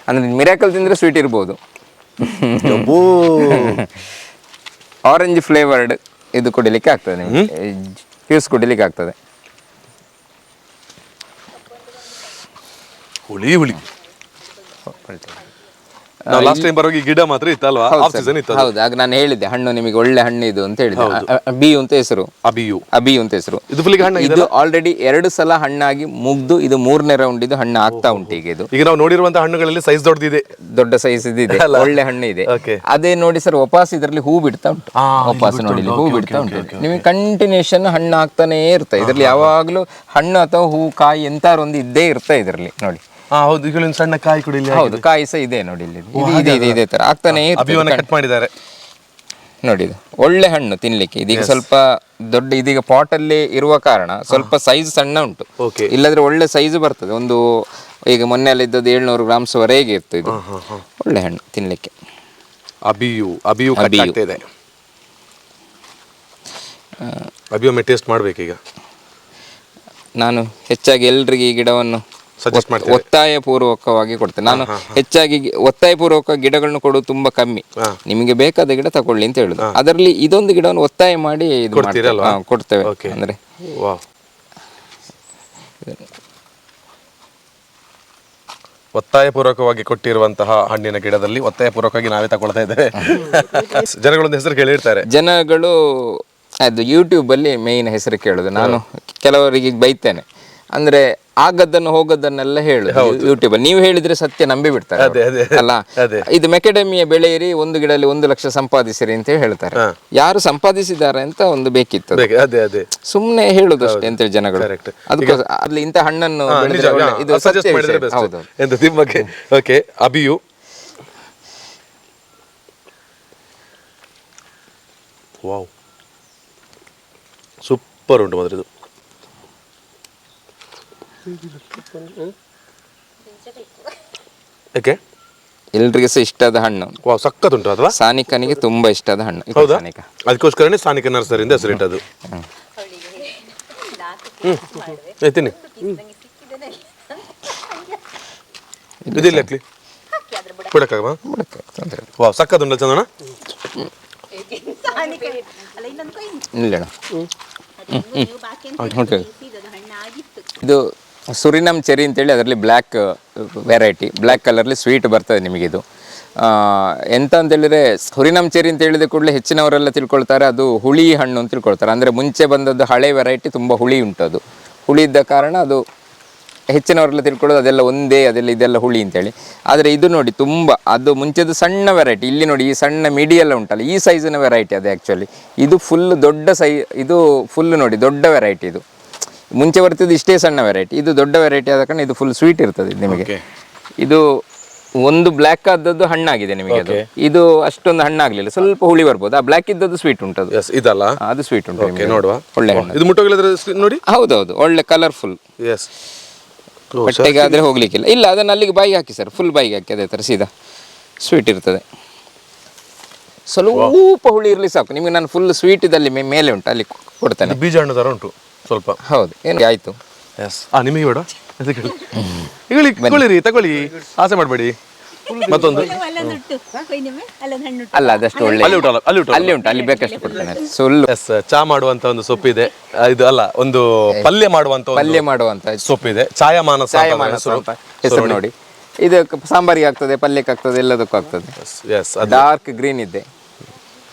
ಅಂದ್ರೆ ಮಿರಾಕಲ್ ತಿಂದ್ರೆ ಸ್ವೀಟ್ ಇರ್ಬೋದು. ಆರೆಂಜ್ ಫ್ಲೇವರ್ಡ್ ಇದು ಕುಡಿಲಿಕ್ಕೆ ಆಗ್ತದೆ, ನಿಮಗೆ ಜ್ಯೂಸ್ ಕುಡಿಲಿಕ್ಕೆ ಆಗ್ತದೆ. ಹುಳಿ ಲಾಸ್ಟ್ ಟೈಮ್ ಬರುವಾಗ ಗಿಡ ಮಾತ್ರ ಇತ್ತಲ್ವಾ? ಹೌದು, ಆಗ ನಾನು ಹೇಳಿದ್ದೆ ಹಣ್ಣು ನಿಮಗೆ ಒಳ್ಳೆ ಹಣ್ಣು ಇದು ಅಂತ ಹೇಳಿದೆ. ಅಬಿಯು ಅಂತ ಹೆಸರು. ಅಬಿಯು ಅಂತ ಹೆಸರು. ಇದು ಆಲ್ರೆಡಿ 2 ಸಲ ಹಣ್ಣಾಗಿ ಮುಗ್ದು ಇದು 3ನೇ ರೌಂಡ್ ಇದು ಹಣ್ಣು ಆಗ್ತಾ ಉಂಟು. ಈಗ ನಾವು ನೋಡಿರುವಂತಹ ಹಣ್ಣುಗಳಲ್ಲಿ ಸೈಜ್ ದೊಡ್ಡದಿದೆ, ದೊಡ್ಡ ಸೈಜ್ ಇದೆ, ಒಳ್ಳೆ ಹಣ್ಣು ಇದೆ. ಅದೇ ನೋಡಿ ಸರ್, ವಾಪಸ್ ಇದರಲ್ಲಿ ಹೂ ಬಿಡ್ತಾ ಉಂಟು. ವಾಪಸ್ ನೋಡಿ ಹೂ ಬಿಡ್ತಾ ಉಂಟು. ನಿಮಗೆ ಕಂಟಿನ್ಯೂಷನ್ ಹಣ್ಣು ಆಗ್ತಾನೆ ಇರ್ತದೆ. ಇದರಲ್ಲಿ ಯಾವಾಗ್ಲೂ ಹಣ್ಣು ಅಥವಾ ಹೂ ಕಾಯಿ ಎಂತಾರು ಒಂದು ಇದ್ದೇ ಇರ್ತದೆ ಇದರಲ್ಲಿ ನೋಡಿ. ಹೌದು, ಸಣ್ಣ ಕಾಯಿ ಕೂಡ ಇಲ್ಲಿ. ಹೌದು, ಕಾಯಿ ಸಹ ಇದೆ ನೋಡಿ, ಇಲ್ಲಿ ಇದೇ ತರ ಆಗ್ತಾನೆ ಕಟ್ ಮಾಡಿದ್ದಾರೆ ನೋಡಿ. ಇದು ಒಳ್ಳೆ ಹಣ್ಣು ತಿನ್ಲಿಕ್ಕೆ. ಇದೀಗ ಸ್ವಲ್ಪ ದೊಡ್ಡ, ಇದೀಗ ಪಾಟ್ ಅಲ್ಲಿ ಇರುವ ಕಾರಣ ಸ್ವಲ್ಪ ಸೈಜ್ ಸಣ್ಣ ಉಂಟು. ಇಲ್ಲದ್ರೆ ಒಳ್ಳೆ ಸೈಜ್ ಬರ್ತದೆ. ಒಂದು ಈಗ ಮೊನ್ನೆ ಎಲ್ಲ ಇದ್ದದ್ದು 700 ಗ್ರಾಮ್ಸ್ ವರೆಗೆ ಇರ್ತದೆ. ಇದು ಒಳ್ಳೆ ಹಣ್ಣು ತಿನ್ಲಿಕ್ಕೆ. ಅಬಿಯು ಟೇಸ್ಟ್ ಮಾಡ್ಬೇಕೀಗ. ನಾನು ಹೆಚ್ಚಾಗಿ ಎಲ್ರಿಗೆ ಈ ಗಿಡವನ್ನು ಒತ್ತಾಯ ಪೂರ್ವಕವಾಗಿ ಕೊಡ್ತೇನೆ. ನಾನು ಹೆಚ್ಚಾಗಿ ಒತ್ತಾಯ ಪೂರ್ವಕ ಗಿಡಗಳನ್ನು ಕೊಡೋದು ತುಂಬಾ ಕಮ್ಮಿ. ನಿಮಗೆ ಬೇಕಾದ ಗಿಡ ತಗೊಳ್ಳಿ ಅಂತ ಹೇಳುದು. ಅದರಲ್ಲಿ ಇದೊಂದು ಗಿಡವನ್ನು ಒತ್ತಾಯ ಮಾಡಿ ಕೊಡ್ತೇವೆ. ಅಂದ್ರೆ ಒತ್ತಾಯ ಪೂರ್ವಕವಾಗಿ ಕೊಟ್ಟಿರುವಂತಹ ಹಣ್ಣಿನ ಗಿಡದಲ್ಲಿ ಒತ್ತಾಯ ಪೂರ್ವಕವಾಗಿ ನಾವೇ ತಗೊಳ್ತಾ ಇದ್ದೇವೆ. ಜನಗಳೊಂದು ಹೆಸರು ಕೇಳಿರ್ತಾರೆ. ಜನಗಳು ಅದು ಯೂಟ್ಯೂಬ್ ಅಲ್ಲಿ ಮೇನ್ ಹೆಸರು ಕೇಳುದು. ನಾನು ಕೆಲವರಿಗೆ ಬೈತೇನೆ, ಅಂದ್ರೆ ಆಗದ್ದನ್ನು ಹೋಗದನ್ನೆಲ್ಲ ಹೇಳುದು ಯೂಟ್ಯೂಬ್. ನೀವು ಹೇಳಿದ್ರೆ ಸತ್ಯ ನಂಬಿ ಬಿಡ್ತಾರೆ ಅಲ್ಲ. ಇದು ಮೆಕೆಡೆಮಿಯ ಬೆಳೆಯಿರಿ, 1 ಗಿಡದಲ್ಲಿ 1 ಲಕ್ಷ ಸಂಪಾದಿಸಿರಿ ಅಂತ ಹೇಳ್ತಾರೆ. ಯಾರು ಸಂಪಾದಿಸಿದ್ದಾರೆ ಅಂತ ಒಂದು ಬೇಕಿತ್ತು, ಸುಮ್ನೆ ಹೇಳುದು ಅಷ್ಟೇ ಅಂತೇಳಿ ಜನಗಳು. ಅದಕ್ಕೋಸ್ಕರ ಅಲ್ಲಿ ಇಂಥ ಹಣ್ಣನ್ನು ಇದು ಅಬಿಯು ಸೂಪರ್ ಉಂಟು ಮಾತ್ರ ಇದು. ಎಲ್ರಿಗೆ ಸಹ ಇಷ್ಟದ ಹಣ್ಣು. ಸಖತ್ ಉಂಟು ಅಥವಾ? ಸಾನಿಕನಿಗೆ ತುಂಬಾ ಇಷ್ಟದ ಹಣ್ಣು. ಅದಕ್ಕೋಸ್ಕರನೇ ಸಾನಿಕ ನರ್ಸರಿಯಿಂದ ಹೆಸರಿಟ್ಟದು. ಇದೆಲ್ಲ ಹಾಕ್ಲಿ ಬಿಡಕ್ಕಾಗವಾ ಬಿಡಕ್ಕೆ ತೊಂದರೆ ಇಲ್ಲ. ವಾ ಸಕ್ಕತ್ತುಂಡ ಚಂದಣ್ಣ ಇಲ್ಲಣ್ಣ ಇದು ಸುರಿನಮ್ ಚೆರಿ ಅಂತೇಳಿ ಅದರಲ್ಲಿ ಬ್ಲ್ಯಾಕ್ ವೆರೈಟಿ ಬ್ಲ್ಯಾಕ್ ಕಲರ್ಲಿ ಸ್ವೀಟ್ ಬರ್ತದೆ ನಿಮಗಿದು ಎಂತ ಅಂತ ಹೇಳಿದ್ರೆ ಸುರಿನಮ್ ಚೆರಿ ಅಂತ ಹೇಳಿದ ಕೂಡಲೇ ಹೆಚ್ಚಿನವರೆಲ್ಲ ತಿಳ್ಕೊಳ್ತಾರೆ ಅದು ಹುಳಿ ಹಣ್ಣು ಅಂತ ತಿಳ್ಕೊಳ್ತಾರೆ. ಅಂದರೆ ಮುಂಚೆ ಬಂದದ್ದು ಹಳೆ ವೆರೈಟಿ ತುಂಬ ಹುಳಿ ಉಂಟು, ಅದು ಹುಳಿ ಇದ್ದ ಕಾರಣ ಅದು ಹೆಚ್ಚಿನವರೆಲ್ಲ ತಿಳ್ಕೊಳ್ಳೋದು ಅದೆಲ್ಲ ಒಂದೇ ಅದೆಲ್ಲ ಇದೆಲ್ಲ ಹುಳಿ ಅಂತೇಳಿ. ಆದರೆ ಇದು ನೋಡಿ ತುಂಬ ಅದು ಮುಂಚೆದು ಸಣ್ಣ ವೆರೈಟಿ, ಇಲ್ಲಿ ನೋಡಿ ಈ ಸಣ್ಣ ಮಿಡಿಯೆಲ್ಲ ಉಂಟಲ್ಲ ಈ ಸೈಜಿನ ವೆರೈಟಿ ಅದು ಆ್ಯಕ್ಚುಲಿ. ಇದು ಫುಲ್ ದೊಡ್ಡ ಇದು ಫುಲ್ ನೋಡಿ ದೊಡ್ಡ ವೆರೈಟಿ. ಇದು ಮುಂಚೆ ಬರ್ತಿದ್ದು ಇಷ್ಟೇ ಸಣ್ಣ ವೆರೈಟಿ, ಇದು ದೊಡ್ಡ ವೆರೈಟಿ ಆದ ಕಾರಣ ಇದು ಫುಲ್ ಸ್ವೀಟ್ ಇರ್ತದೆ ನಿಮಗೆ. ಇದು ಒಂದು ಬ್ಲ್ಯಾಕ್ ಆದದ್ದು ಹಣ್ಣಾಗಿದೆ ನಿಮಗೆ, ಅದು ಇದು ಅಷ್ಟೊಂದು ಹಣ್ಣಾಗ್ಲಿಲ್ಲ, ಸ್ವಲ್ಪ ಹುಳಿ ಬರ್ಬೋದು. ಆ ಬ್ಲ್ಯಾಕ್ ಇದ್ದದ್ದು ಸ್ವೀಟ್ ಉಂಟು, ಇದಲ್ಲ ಅದು ಸ್ವೀಟ್ ಉಂಟು ನಿಮಗೆ. ನೋಡುವ ಒಳ್ಳೆ ಹಣ್ಣು ಇದು ಮುಟ್ಟೋಗಿಲ್ಲದ್ರೆ ನೋಡಿ. ಹೌದೌದು ಒಳ್ಳೆ ಕಲರ್ಫುಲ್. ಎಸ್ ಹೊಟ್ಟೆಗೆ ಆದರೆ ಹೋಗ್ಲಿಕ್ಕಿಲ್ಲ. ಇಲ್ಲ ಅದನ್ನು ಅಲ್ಲಿಗೆ ಬಾಯಿಗೆ ಹಾಕಿ ಸರ್, ಫುಲ್ ಬಾಯಿಗೆ ಹಾಕಿ ಅದೇ ಥರ ಸೀದಾ ಸ್ವೀಟ್ ಇರ್ತದೆ. ಸ್ವಲ್ಪ ಹುಳಿ ಇರಲಿ ಸಾಕು ನಿಮಗೆ. ನಾನು ಫುಲ್ ಸ್ವೀಟ್ ಇದಲ್ಲಿ ಮೇಲೆ ಉಂಟು ಅಲ್ಲಿ ಕೊಡ್ತೇನೆ. ಬೀಜ ಹಣ್ಣು ಥರ ಉಂಟು ಸ್ವಲ್ಪ. ಹೌದು ಏನು ಆಯಿತು. ಎಸ್ ನಿಮಗೆ ಬೇಡ ತಗೊಳ್ಳಿರಿ, ತಗೊಳ್ಳಿ, ಆಸೆ ಮಾಡಬೇಡಿ. ಮತ್ತೊಂದು ಅಲ್ಲ ಅದಷ್ಟು ಒಳ್ಳೆ ಅಲ್ಲಿ ಉಂಟು, ಅಲ್ಲಿ ಬೇಕಷ್ಟು ಕೊಡ್ತೇನೆ. ಸುಳ್ಳು ಚಾ ಮಾಡುವಂತ ಒಂದು ಸೊಪ್ಪಿದೆ, ಇದು ಅಲ್ಲ ಒಂದು ಪಲ್ಯ ಮಾಡುವಂತ ಸೊಪ್ಪಿದೆ, ಛಾಯಾಮಾನಸ ಅಂತ ಹೆಸರು ನೋಡಿ. ಇದು ಸಾಂಬಾರಿಗೆ ಆಗ್ತದೆ, ಪಲ್ಯಕ್ಕೆ ಆಗ್ತದೆ, ಎಲ್ಲದಕ್ಕೂ ಆಗ್ತದೆ. ಡಾರ್ಕ್ ಗ್ರೀನ್ ಇದೆ.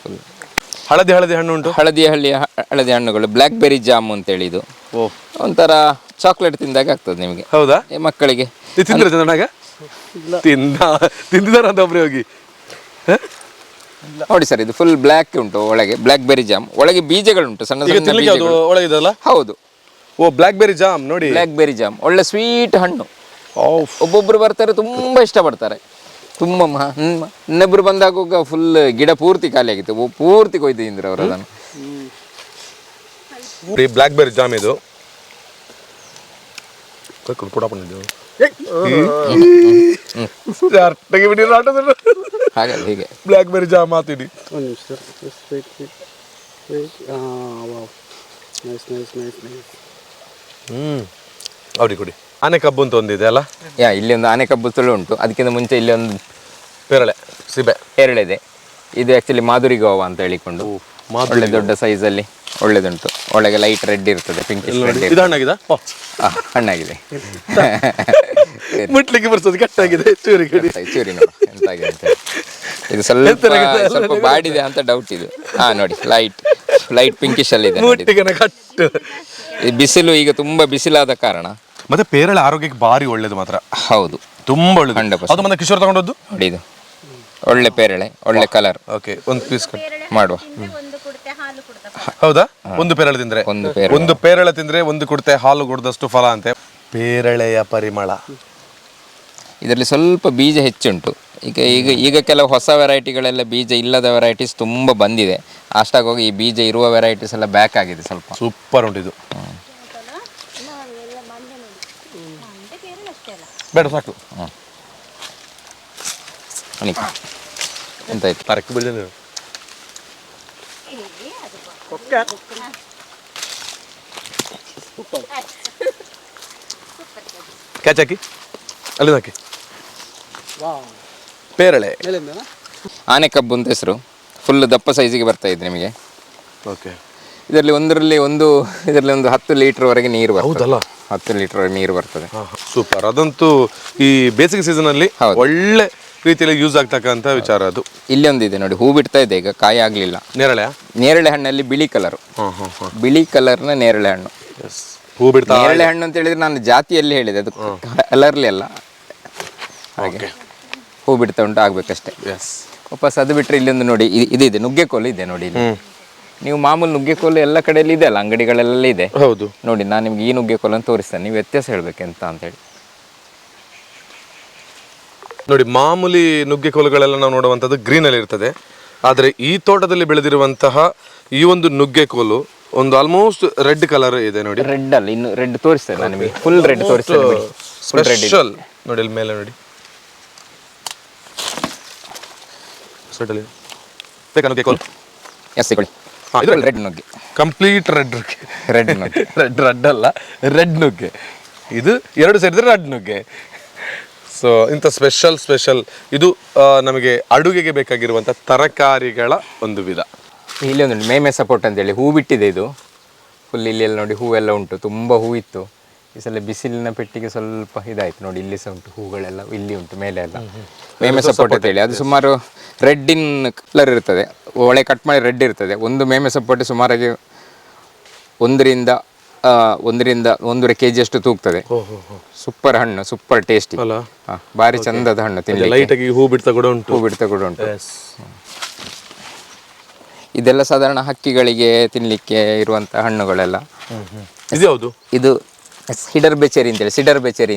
ಹಳದಿ ಹಣ್ಣು ಉಂಟು, ಹಳದಿ ಹಣ್ಣುಗಳು. ಬ್ಲ್ಯಾಕ್ ಬೆರಿ ಜಾಮ್ ಅಂತೇಳಿ ಇದು ಒಂಥರ ಚಾಕ್ಲೇಟ್ ತಿಂದಾಗ ಆಗ್ತದೆ ನಿಮಗೆ. ಹೌದಾ? ಮಕ್ಕಳಿಗೆ ತಿಂದಿದಾರ ಅಂತ ಒಬ್ರು ಹೋಗಿ ನೋಡಿ ಸರ್. ಇದು ಫುಲ್ ಬ್ಲ್ಯಾಕ್ ಉಂಟು, ಒಳಗೆ ಬ್ಲ್ಯಾಕ್ ಬೆರಿ ಜಾಮ್, ಒಳಗೆ ಬೀಜಗಳುಂಟು ಸಣ್ಣ ಸಣ್ಣ ಬೀಜಗಳು. ಒಳಗಿದಲ್ಲ? ಹೌದು. ಓ ಬ್ಲ್ಯಾಕ್ ಬೆರಿ ಜಾಮ್ ನೋಡಿ, ಬ್ಲ್ಯಾಕ್ ಬೆರಿ ಜಾಮ್ ಒಳ್ಳೆ ಸ್ವೀಟ್ ಹಣ್ಣು. ಒಬ್ಬೊಬ್ರು ಬರ್ತಾರೆ ತುಂಬಾ ಇಷ್ಟಪಡ್ತಾರೆ. ತುಂಬ ಇನ್ನೊಬ್ರು ಬಂದಾಗ ಫುಲ್ ಗಿಡ ಪೂರ್ತಿ ಖಾಲಿ ಆಗಿತ್ತು, ಪೂರ್ತಿ ಕೊಯ್ದು ತಿಂದ್ರು ಅವರು ಅದನ್ನು. ಬ್ಲ್ಯಾಕ್ ಬೆರಿ ಜಾಮ್ ಇದು ಹಾಗಾಗಿ ಹೀಗೆ ಬ್ಲ್ಯಾಕ್ ಬೆರಿ ಜಾಮ್ ಮಾತಿಡಿ. ಅವ್ರಿಗೆ ಕೊಡಿ. ಆನೆ ಕಬ್ಬು ಅಂತ ಒಂದಿದೆ ಅಲ್ಲ? ಇಲ್ಲಿ ಒಂದು ಆನೆ ಕಬ್ಬು ತುಳು ಉಂಟು. ಅದಕ್ಕಿಂತ ಮುಂಚೆ ಇಲ್ಲಿ ಒಂದು ಪೇರಳೆ ಸಿಬೆ ಇದೆ. ಇದು ಆಕ್ಚುಲಿ ಮಾಧುರಿ ಗೋವಾ ಅಂತ ಹೇಳಿಕೊಂಡು ಒಳ್ಳೆ ದೊಡ್ಡ ಸೈಜ್ ಅಲ್ಲಿ ಒಳ್ಳೇದುಂಟು. ಒಳಗೆ ಲೈಟ್ ರೆಡ್ ಇರ್ತದೆ, ಪಿಂಕಿಶ್ ರೆಡ್. ಇದು ಹಣ್ಣಾಗಿದೆ, ಹಣ್ಣಾಗಿದೆ. ಮುಟ್ಲಿಕ್ಕೆ ಬರ್ತದೆ, ಕಟ್ಟಾಗಿದೆ, ಚೂರಿ ಚೂರಿ ನೋಡು ಎಂತಾಗಿದೆ ಅಂತ. ಇದು ಸ್ವಲ್ಪ ಬಾಡಿದೆ ಅಂತ ಡೌಟ್ ಇದು. ನೋಡಿ ಲೈಟ್ ಪಿಂಕಿಶ್ ಅಲ್ಲಿ ಇದೆ. ಬಿಸಿಲು ಈಗ ತುಂಬಾ ಬಿಸಿಲಾದ ಕಾರಣ. ಮತ್ತೆ ಪೇರಳೆ ಆರೋಗ್ಯಕ್ಕೆ ಭಾರಿ ಒಳ್ಳೇದು ಮಾತ್ರ. ಹೌದು, ತುಂಬಾ ಒಳ್ಳೇದು. 100%. ಮತ್ತೆ ಕಿಶೋರ್ ತಗೊಂಡದ್ದು ನೋಡಿ, ಇದು ಒಳ್ಳೆ ಪೇರಳೆ, ಒಳ್ಳೆ ಕಲರ್. ಓಕೆ, ಒಂದು ಪೀಸ್ ಮಾಡುವ. ಹೌದಾ? ಒಂದು ಪೇರಳೆ ತಿಂದ್ರೆ ಒಂದು ಕುಡ್ತೆ ಹಾಲು ಕುಡ್ದಷ್ಟು ಫಲ ಅಂತೆ. ಪೇರಳೆಯ ಪರಿಮಳ. ಇದರಲ್ಲಿ ಸ್ವಲ್ಪ ಬೀಜ ಹೆಚ್ಚುಂಟು. ಈಗ ಕೆಲವು ಹೊಸ ವೆರೈಟಿಗಳೆಲ್ಲ ಬೀಜ ಇಲ್ಲದ ವೆರೈಟೀಸ್ ತುಂಬಾ ಬಂದಿದೆ. ಅಷ್ಟಾಗಿ ಹೋಗಿ ಈ ಬೀಜ ಇರುವ ವೆರೈಟೀಸ್ ಎಲ್ಲ ಬ್ಯಾಕ್ ಆಗಿದೆ ಸ್ವಲ್ಪ. ಸೂಪರ್ ಉಂಟು ಇದು. ಬೇಡ ಸಾಕು. ಎಂತ ಆಯ್ತು? ತರಕ್ಕೆ ಬಿಡಲಿ. ಕ್ಯಾಚ್ ಹಾಕಿ ಅಲ್ಲಿ ಹಾಕಿ. ಪೇರಳೆ ಆನೆ ಕಬ್ಬು ಅಂತ ಹೆಸರು. ಫುಲ್ ದಪ್ಪ ಸೈಜಿಗೆ ಬರ್ತಾ ಇದೆ ನಿಮಗೆ. ಓಕೆ. ಇದರಲ್ಲಿ ಒಂದು 10 ಲೀಟರ್ವರೆಗೆ ನೀರು ಬರ್ತದೆ. 10 ಲೀಟರ್ ನೀರು ಬರ್ತದೆ. ಸೂಪರ್. ಅದಂತೂ ಈ ಬೇಸಿಗೆ ಸೀಸನ್ ಅಲ್ಲಿ ಒಳ್ಳೆ ರೀತಿಯಲ್ಲಿ ಯೂಸ್ ಆಗ್ತಕ್ಕಂಥ ವಿಚಾರ ಅದು. ಇಲ್ಲೊಂದಿದೆ ನೋಡಿ, ಹೂ ಬಿಡ್ತಾ ಇದೆ, ಈಗ ಕಾಯಿ ಆಗ್ಲಿಲ್ಲ. ನೇರಳೆ ಹಣ್ಣಲ್ಲಿ ಬಿಳಿ ಕಲರ್, ಬಿಳಿ ಕಲರ್ನ ನೇರಳೆ ಹಣ್ಣು. ಹೂ ಬಿಡ್ತಾ ನೇರಳೆ ಹಣ್ಣು ಅಂತ ಹೇಳಿದ್ರೆ ನಾನು ಜಾತಿಯಲ್ಲಿ ಹೇಳಿದೆ, ಅದು ಕಲರ್ಲಿ ಅಲ್ಲ. ಹಾಗೆ ಹೂ ಬಿಡ್ತಾ ಉಂಟು, ಆಗ್ಬೇಕಷ್ಟೇ. ವಾಪಸ್ ಅದು ಬಿಟ್ಟರೆ ಇಲ್ಲೊಂದು ನೋಡಿ, ಇದೆ ನುಗ್ಗೆಕೋಲು ಇದೆ ನೋಡಿ. ನೀವು ಮಾಮೂಲು ನುಗ್ಗೆಕೋಲು ಎಲ್ಲ ಕಡೆಯಲ್ಲಿ ಇದೆ ಅಲ್ಲ, ಅಂಗಡಿಗಳೆಲ್ಲ ಇದೆ. ಹೌದು ನೋಡಿ, ನಾನು ನಿಮ್ಗೆ ಈ ನುಗ್ಗೆಕೋಲು ಅಂತ ತೋರಿಸ್ತೇನೆ, ನೀವು ವ್ಯತ್ಯಾಸ ಹೇಳ್ಬೇಕೆಂತ ಅಂತ ಹೇಳಿ. ನೋಡಿ, ಮಾಮೂಲಿ ನುಗ್ಗೆಕೋಲುಗಳೆಲ್ಲ ನಾವು ನೋಡುವಂಥದ್ದು ಗ್ರೀನ್ ಅಲ್ಲಿ ಇರ್ತದೆ. ಆದರೆ ಈ ತೋಟದಲ್ಲಿ ಬೆಳೆದಿರುವಂತಹ ಈ ಒಂದು ನುಗ್ಗೆಕೋಲು ಒಂದು ಆಲ್ಮೋಸ್ಟ್ ರೆಡ್ ಕಲರ್ ಇದೆ ನೋಡಿ. ರೆಡ್ ಅಲ್ಲ, ಇನ್ನು ರೆಡ್ ತೋರಿಸ್ತೇನೆ ನಾನು ನಿಮಗೆ. ಫುಲ್ ರೆಡ್ ತೋರಿಸ್ತೇನೆ. ಸ್ಪೆಷಲ್ ನೋಡಿ, ಇಲ್ಲಿ ಮೇಲೆ ನೋಡಿ. ಬೇಕಾ ನುಗ್ಗೆಕೋಲು? ಎಸ್, ಸಿಗೊಳ್ಳಿ. ರೆಡ್ ನುಗ್ಗೆ, ಕಂಪ್ಲೀಟ್ ರೆಡ್ ನುಗ್ಗೆ. ರೆಡ್ ಅಲ್ಲ, ರೆಡ್ ನುಗ್ಗೆ. ಇದು ಎರಡು ಸೇರಿದ್ರೆ ರೆಡ್ ನುಗ್ಗೆ. ಸೊ ಇಂಥ ಸ್ಪೆಷಲ್ ಇದು ನಮಗೆ ಅಡುಗೆಗೆ ಬೇಕಾಗಿರುವಂಥ ತರಕಾರಿಗಳ ಒಂದು ವಿಧ. ಇಲ್ಲಿ ಒಂದು ಮೇಮೆ ಸಪೋರ್ಟ್ ಅಂತೇಳಿ ಹೂ ಬಿಟ್ಟಿದೆ ಇದು ಫುಲ್. ಇಲ್ಲಿ ಎಲ್ಲ ನೋಡಿ ಹೂವೆಲ್ಲ ಉಂಟು, ತುಂಬ ಹೂ ಇತ್ತು. ಈ ಸಲ ಬಿಸಿಲಿನ ಪೆಟ್ಟಿಗೆ ಸ್ವಲ್ಪ ಇದಾಯ್ತು ನೋಡಿ, ಇಲ್ಲಿ ಸಹ ಉಂಟು ಹೂಗಳೆಲ್ಲ, ಇಲ್ಲಿ ಉಂಟು ಮೇಲೆ ಎಲ್ಲ. ಮೇಮೆ ಸಪೋರ್ಟ್ ಅಂತೇಳಿ ಅದು ಸುಮಾರು ರೆಡ್ ಇನ್ ಕಲರ್ ಇರ್ತದೆ, ಒಳ್ಳೆ ಕಟ್ ಮಾಡಿ ರೆಡ್ ಇರ್ತದೆ. ಒಂದು ಮೇಮೆ ಸಪೋರ್ಟ್ ಸುಮಾರಾಗಿ 1.5 kg ಅಷ್ಟು ತೂಗ್ತದೆ. ಸೂಪರ್ ಹಣ್ಣು, ಸೂಪರ್ ಟೇಸ್ಟಿ, ಭಾರಿ ಚಂದದ ಹಣ್ಣು ತಿನ್ನಲಿಕ್ಕೆ. ಲೈಟ್ ಆಗಿ ಹೂ ಬಿಡ್ತಾ ಕೂಡ ಉಂಟು. ಇದೆಲ್ಲ ಸಾಧಾರಣ ಹಕ್ಕಿಗಳಿಗೆ ತಿನ್ನಲಿಕ್ಕೆ ಇರುವಂಥ ಹಣ್ಣುಗಳೆಲ್ಲ. ಇದು ಯಾವುದು? ಇದು ಸಿಡರ್ ಬೆಚೆರಿ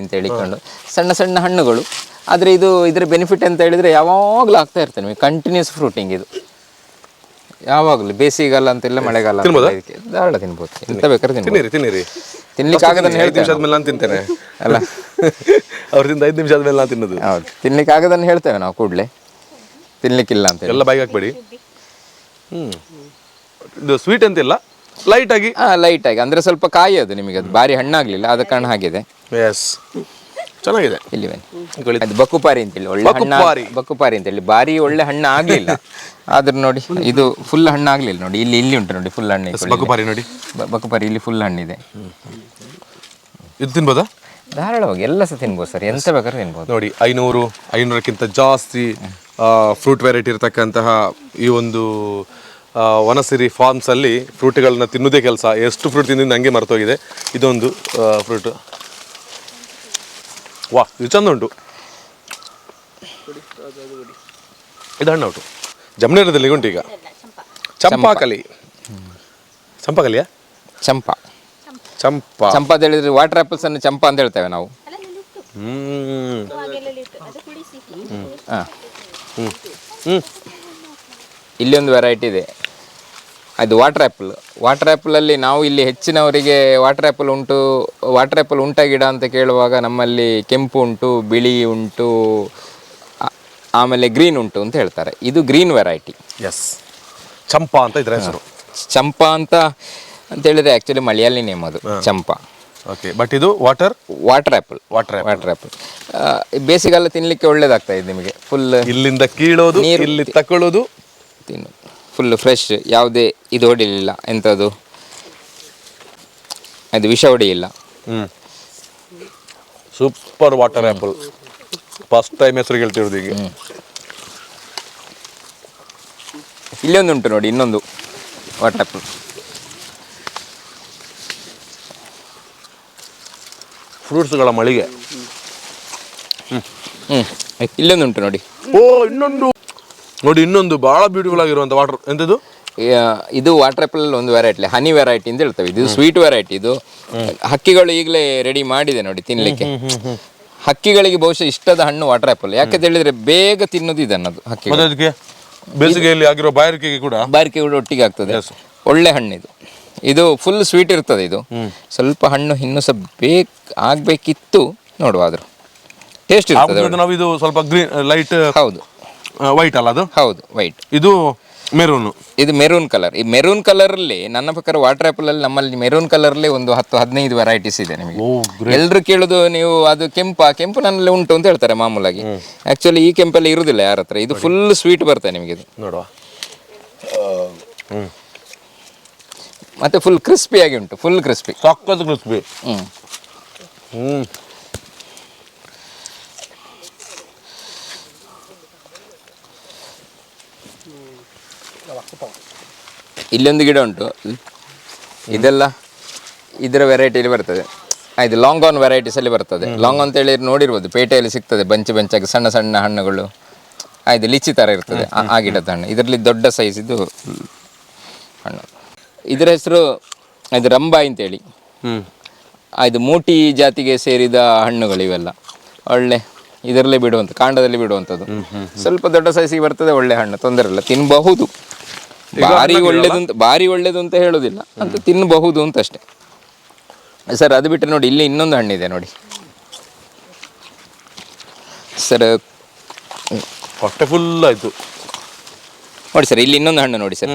ಅಂತ ಹೇಳಿಕೊಂಡು ಸಣ್ಣ ಸಣ್ಣ ಹಣ್ಣುಗಳು. ಆದರೆ ಇದರ ಬೆನಿಫಿಟ್ ಅಂತ ಹೇಳಿದರೆ ಯಾವಾಗಲೂ ಆಗ್ತಾ ಇರ್ತದೆ ನಿಮಗೆ, ಕಂಟಿನ್ಯೂಸ್ ಫ್ರೂಟಿಂಗ್ ಇದು ಯಾವಾಗಲೂ. ಬೇಸಿಗೆಗಾಲ ಅಂತೆಲ್ಲ ಮಳೆಗಾಲ ಧಾರಾಳ ತಿನ್ಬೋದು, ಎಂತ ಬೇಕಾದ್ರೆ ತಿನ್ನಿರಿ. ತಿನ್ಲಿಕ್ಕೆ ಆಗದನ್ನು ಹೇಳ್ತೇವೆ ನಾನು ತಿಂತೇನೆ ಅಲ್ಲ, ಅವ್ರಿಂದ 5 ನಿಮಿಷ ಆದ್ಮೇಲೆ ನಾನು ತಿನ್ನೋದು. ಹೌದು, ತಿನ್ಲಿಕ್ಕೆ ಆಗದನ್ನು ಹೇಳ್ತೇವೆ ನಾವು ಕೂಡಲೇ, ತಿನ್ಲಿಕ್ಕಿಲ್ಲ ಅಂತ ಎಲ್ಲ ಬಾಯಿಗೆ ಹಾಕ್ಬೇಡಿ. ಇದು ಸ್ವೀಟ್ ಅಂತಿಲ್ಲ, ಲೈಟ್ ಆಗಿ ಅಂದ್ರೆ ಸ್ವಲ್ಪ ಕಾಯಿ ಅದು ನಿಮಗೆ, ಅದು ಭಾರಿ ಹಣ್ಣಾಗ್ಲಿಲ್ಲ, ಆದ ಕಾರಣ ಹಾಗಿದೆ. ಚೆನ್ನಾಗಿದೆ. ಇಲ್ಲಿ ಅದು ಬಕುಪಾರಿ ಅಂತೇಳಿ ಒಳ್ಳೆ ಬಕುಪಾರಿ ಅಂತೇಳಿ ಭಾರಿ ಒಳ್ಳೆ ಹಣ್ಣು ಆಗ್ಲಿಲ್ಲ. ಆದ್ರೂ ನೋಡಿ ಇದು ಫುಲ್ ಹಣ್ಣು ಆಗ್ಲಿಲ್ಲ ನೋಡಿ, ಇಲ್ಲಿ ಉಂಟು ನೋಡಿ ಫುಲ್ ಹಣ್ಣು. ಬಕುಪಾರಿ ನೋಡಿ, ಬಕುಪಾರಿ ಇಲ್ಲಿ ಫುಲ್ ಹಣ್ಣಿದೆ. ಇದು ತಿನ್ಬೋದಾ? ಧಾರಾಳವಾಗಿ ಎಲ್ಲ ಸಹ ತಿನ್ಬೋದು ಸರ್, ಎಂತ ಬೇಕಾದ್ರೂ ತಿನ್ಬೋದು. ನೋಡಿ 500ಕ್ಕಿಂತ ಜಾಸ್ತಿ ಫ್ರೂಟ್ ವೆರೈಟಿ ಇರತಕ್ಕಂತಹ ಈ ಒಂದು ವನಸಿರಿ ಫಾರ್ಮ್ಸ್ ಅಲ್ಲಿ ಫ್ರೂಟ್ಗಳನ್ನ ತಿನ್ನೋದೇ ಕೆಲಸ. ಎಷ್ಟು ಫ್ರೂಟ್ ತಿಂದಿದ್ದು ನನಗೆ ಮರ್ತೋಗಿದೆ. ಇದೊಂದು ಫ್ರೂಟ್, ವಾ ಇದು ಚಂದ ಉಂಟು. ಇದು ಹಣ್ಣು ಉಂಟು, ಜಮನೇರದಲ್ಲಿ ಉಂಟು ಈಗ. ಚಂಪಾಕಲಿಯಾ? ಚಂಪಾ ಅಂತ ಹೇಳಿದ್ರೆ ವಾಟರ್ ಆಪಲ್ಸ್ ಅನ್ನು ಚಂಪಾ ಅಂತ ಹೇಳ್ತೇವೆ ನಾವು. ಇಲ್ಲಿ ಒಂದು ವೆರೈಟಿ ಇದೆ, ಅದು ವಾಟರ್ ಆ್ಯಪಲಲ್ಲಿ ನಾವು ಇಲ್ಲಿ ಹೆಚ್ಚಿನವರಿಗೆ ವಾಟರ್ ಆ್ಯಪಲ್ ಉಂಟ ಗಿಡ ಅಂತ ಕೇಳುವಾಗ ನಮ್ಮಲ್ಲಿ ಕೆಂಪು ಉಂಟು, ಬಿಳಿ ಉಂಟು, ಆಮೇಲೆ ಗ್ರೀನ್ ಉಂಟು ಅಂತ ಹೇಳ್ತಾರೆ. ಇದು ಗ್ರೀನ್ ವೆರೈಟಿ. ಚಂಪಾ ಅಂತ ಇದ್ರ ಹೆಸರು. ಚಂಪಾ ಅಂತ ಹೇಳಿದ್ರೆ ಆ್ಯಕ್ಚುಲಿ ಮಲಯಾಳಿ ನೇಮ್ ಅದು, ಚಂಪಾ. ಬಟ್ ಇದು ವಾಟರ್ ಆ್ಯಪಲ್. ಬೇಸಿಗೆಲ್ಲ ತಿನ್ನಲಿಕ್ಕೆ ಒಳ್ಳೇದಾಗ್ತಾ ಇದೆ ನಿಮಗೆ. ಫುಲ್ ಇಲ್ಲಿಂದ ಕೀಳೋದು, ಇಲ್ಲಿ ತಕೊಳ್ಳೋದು, ತಿನ್ನು ಫುಲ್ ಫ್ರೆಶ್, ಯಾವುದೇ ಇದು ಹೊಡಿಲಿಲ್ಲ ಎಂಥದ್ದು, ಅದು ವಿಷ ಹೊಡಿಯಿಲ್ಲ. Super water apple. First time ಹೆಸರು ಹೇಳ್ತಿರೋದು ಈಗ. ಇಲ್ಲೊಂದು ಉಂಟು ನೋಡಿ, ಇನ್ನೊಂದು ವಾಟರ್ ಆ್ಯಪಲ್. ಫ್ರೂಟ್ಸ್ಗಳ ಮಳಿಗೆ. ಇಲ್ಲೊಂದು ಉಂಟು ನೋಡಿ. ಇನ್ನೊಂದು ಬಹಳ ಬ್ಯೂಟಿಫುಲ್ ಆಗಿರುವಂತ ವಾಟರ್ ಎಂತದು? ಇದು ವಾಟರ್ ಆ್ಯಪಲ್ ಒಂದು ವೆರೈಟಿ, ಹನಿ ವೆರೈಟಿ ಅಂತ ಹೇಳ್ತೇವೆ. ಇದು ಸ್ವೀಟ್ ವೆರೈಟಿ. ಇದು ಹಕ್ಕಿಗಳು ಈಗಲೇ ರೆಡಿ ಮಾಡಿದೆ ನೋಡಿ ತಿನ್ಲಿಕ್ಕೆ. ಹಕ್ಕಿಗಳಿಗೆ ಬಹುಶಃ ಇಷ್ಟದ ಹಣ್ಣು ವಾಟರ್ ಆ್ಯಪಲ್. ಯಾಕಂತ ಹೇಳಿದ್ರೆ ಬೇಗ ತಿನ್ನೋದು ಇದನ್ನದು ಹಕ್ಕಿ. ಬೇಸಿಗೆಯಲ್ಲಿ ಆಗಿರೋ ಬಾಯಾರಿಕೆ ಕೂಡ ಒಟ್ಟಿಗೆ ಆಗ್ತದೆ. ಒಳ್ಳೆ ಹಣ್ಣು ಇದು ಫುಲ್ ಸ್ವೀಟ್ ಇರ್ತದೆ. ಇದು ಸ್ವಲ್ಪ ಹಣ್ಣು ಇನ್ನೂ ಸಹ ಆಗ್ಬೇಕಿತ್ತು ನೋಡುವ, ಆದ್ರೂ ಟೇಸ್ಟ್ ಇರ್ತದೆ. ಇದು ಸ್ವಲ್ಪ ಗ್ರೀನ್ ಲೈಟ್, ಹೌದು ವೈಟ್ ಅಲ್ಲ ಅದು? ಹೌದು ವೈಟ್. ಇದು ಮೆರೂನ್. ಇದು ಮೆರೂನ್ ಕಲರ್. ಈ ಮೆರೂನ್ ಕಲರ್ ಅಲ್ಲಿ ನನ್ನ ಪ್ರಕಾರ ವಾಟರ್ ಆ್ಯಪಲ್ ಅಲ್ಲಿ ನಮ್ಮಲ್ಲಿ ಮೆರೂನ್ ಕಲರ್ ಅಲ್ಲಿ ಒಂದು 10-15 ವೆರೈಟೀಸ್ ಇದೆ ನಿಮಗೆ. ಎಲ್ರು ಕೇಳುದು ನೀವು ಅದು ಕೆಂಪು ನನ್ನಲ್ಲಿ ಉಂಟು ಅಂತ ಹೇಳ್ತಾರೆ ಮಾಮೂಲಾಗಿ. ಆಕ್ಚುಲಿ ಈ ಕೆಂಪಲ್ಲಿ ಇರುದಿಲ್ಲ ಯಾರ ಹತ್ರ. ಇದು ಫುಲ್ ಸ್ವೀಟ್ ಬರ್ತದೆ ನಿಮಗೆ. ಇದು ನೋಡುವ, ಮತ್ತೆ ಫುಲ್ ಕ್ರಿಸ್ಪಿ ಆಗಿ ಉಂಟು, ಫುಲ್ ಕ್ರಿಸ್ಪಿ, ಸಕ್ಕತ್ ಕ್ರಿಸ್ಪಿ. ಇಲ್ಲೊಂದು ಗಿಡ ಉಂಟು, ಇದೆಲ್ಲ ಇದರ ವೆರೈಟಿಯಲ್ಲಿ ಬರ್ತದೆ. ಇದು ಲಾಂಗ್ ಆನ್ ವೆರೈಟೀಸಲ್ಲಿ ಬರ್ತದೆ. ಲಾಂಗ್ ಅಂತ ಹೇಳಿ ನೋಡಿರ್ಬೋದು, ಪೇಟೆಯಲ್ಲಿ ಸಿಗ್ತದೆ ಬಂಚಾಗಿ ಸಣ್ಣ ಸಣ್ಣ ಹಣ್ಣುಗಳು. ಇದು ಲಿಚಿ ಥರ ಇರ್ತದೆ ಆ ಗಿಡದ ಹಣ್ಣು. ಇದರಲ್ಲಿ ದೊಡ್ಡ ಸೈಜ್ ಇದು ಹಣ್ಣು. ಇದರ ಹೆಸರು ಇದು ರಂಬಾಯಿ ಅಂತೇಳಿ. ಇದು ಮೂಟಿ ಜಾತಿಗೆ ಸೇರಿದ ಹಣ್ಣುಗಳು ಇವೆಲ್ಲ. ಒಳ್ಳೆ ಇದರಲ್ಲೇ ಬಿಡುವಂಥ, ಕಾಂಡದಲ್ಲಿ ಬಿಡುವಂಥದ್ದು. ಸ್ವಲ್ಪ ದೊಡ್ಡ ಸೈಜಿಗೆ ಬರ್ತದೆ, ಒಳ್ಳೆ ಹಣ್ಣು, ತೊಂದರೆ ಇಲ್ಲ, ತಿನ್ನಬಹುದು. ಭಾರಿ ಒಳ್ಳೇದು ಅಂತ ಹೇಳೋದಿಲ್ಲ, ಅಂತ ತಿನ್ನಬಹುದು ಅಂತ ಅಷ್ಟೇ ಸರ್. ಅದು ಬಿಟ್ಟರೆ ನೋಡಿ, ಇಲ್ಲಿ ಇನ್ನೊಂದು ಹಣ್ಣಿದೆ ನೋಡಿ ಸರ್, ಹೊಟ್ಟೆ ಫುಲ್ ಆಯ್ತು ನೋಡಿ ಸರ್. ಇಲ್ಲಿ ಇನ್ನೊಂದು ಹಣ್ಣು ನೋಡಿ ಸರ್.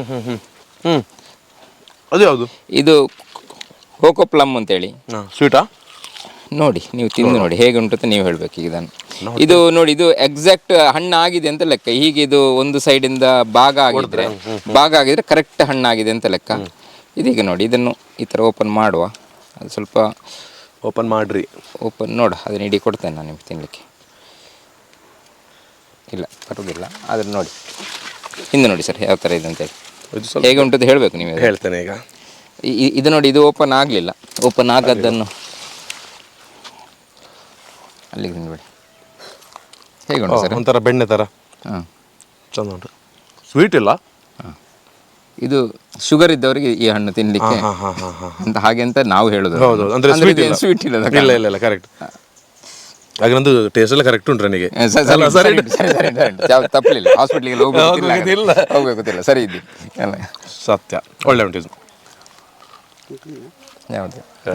ಅದು ಯಾವುದು? ಇದು ಕೋಕೋ ಪ್ಲಮ್ ಅಂತೇಳಿ. ಸ್ವೀಟಾ? ನೋಡಿ, ನೀವು ತಿಂದು ನೋಡಿ ಹೇಗೆ ಉಂಟು ನೀವು ಹೇಳಬೇಕು. ಇದನ್ನು ಇದು ನೋಡಿ, ಇದು ಎಕ್ಸಾಕ್ಟ್ ಹಣ್ಣು ಆಗಿದೆ ಅಂತ ಲೆಕ್ಕ. ಹೀಗೆ ಇದು ಒಂದು ಸೈಡಿಂದ ಭಾಗ ಆಗಿದ್ರೆ ಕರೆಕ್ಟ್ ಹಣ್ಣಾಗಿದೆ ಅಂತ ಲೆಕ್ಕ. ಇದೀಗ ನೋಡಿ, ಇದನ್ನು ಈ ಥರ ಓಪನ್ ಮಾಡುವ. ಅದು ಸ್ವಲ್ಪ ಓಪನ್ ಮಾಡ್ರಿ, ಓಪನ್ ನೋಡು, ಅದನ್ನ ಇಡೀ ಕೊಡ್ತೇನೆ ನಾನು ನಿಮ್ಗೆ ತಿನ್ನಲಿಕ್ಕೆ. ಇಲ್ಲ ಪರವಾಗಿಲ್ಲ, ಆದ್ರೆ ನೋಡಿ ಹಿಂದೆ ನೋಡಿ ಸರ್ ಯಾವ ಥರ ಇದೆ ಅಂತೇಳಿ, ಹೇಗೆ ಉಂಟು ಹೇಳಬೇಕು ನೀವು. ಹೇಳ್ತೇನೆ ಈಗ. ಇದು ನೋಡಿ, ಇದು ಓಪನ್ ಆಗಲಿಲ್ಲ. ಓಪನ್ ಆಗದ್ದನ್ನು ಅಲ್ಲಿಗೆ ತಿಂದ್ಬಿಡಿ. ಹೇಗೆ ಉಂಟು ಸರ್? ಒಂಥರ ಬೆಣ್ಣೆ ಥರ. ಹಾಂ, ಚಂದ ಉಂಟು. ಸ್ವೀಟ್ ಇಲ್ಲ. ಇದು ಶುಗರ್ ಇದ್ದವರಿಗೆ ಈ ಹಣ್ಣು ತಿನ್ಲಿಕ್ಕೆ ಅಂತ ಹಾಗೆ ಅಂತ ನಾವು ಹೇಳೋದು. ಹೌದು, ಅಂದ್ರೆ ಸ್ವೀಟ್ ಇಲ್ಲ. ಸ್ವೀಟ್ ಇಲ್ಲ. ಇಲ್ಲ ಇಲ್ಲ ಇಲ್ಲ, ಕರೆಕ್ಟ್. ಹಾಗೆ ನಂದು ಟೇಸ್ಟ್ ಎಲ್ಲ ಕರೆಕ್ಟ್ ಉಂಟು ನನಗೆ. ತಪ್ಪಲಿಲ್ಲ, ಹಾಸ್ಪಿಟ್ಲಿಗೆ ಹೋಗ್ಬೇಕಿಲ್ಲ, ಸರಿ ಇದ್ದಿ ಎಲ್ಲ ಸತ್ಯ. ಒಳ್ಳೆ ಉಂಟು ಇದು.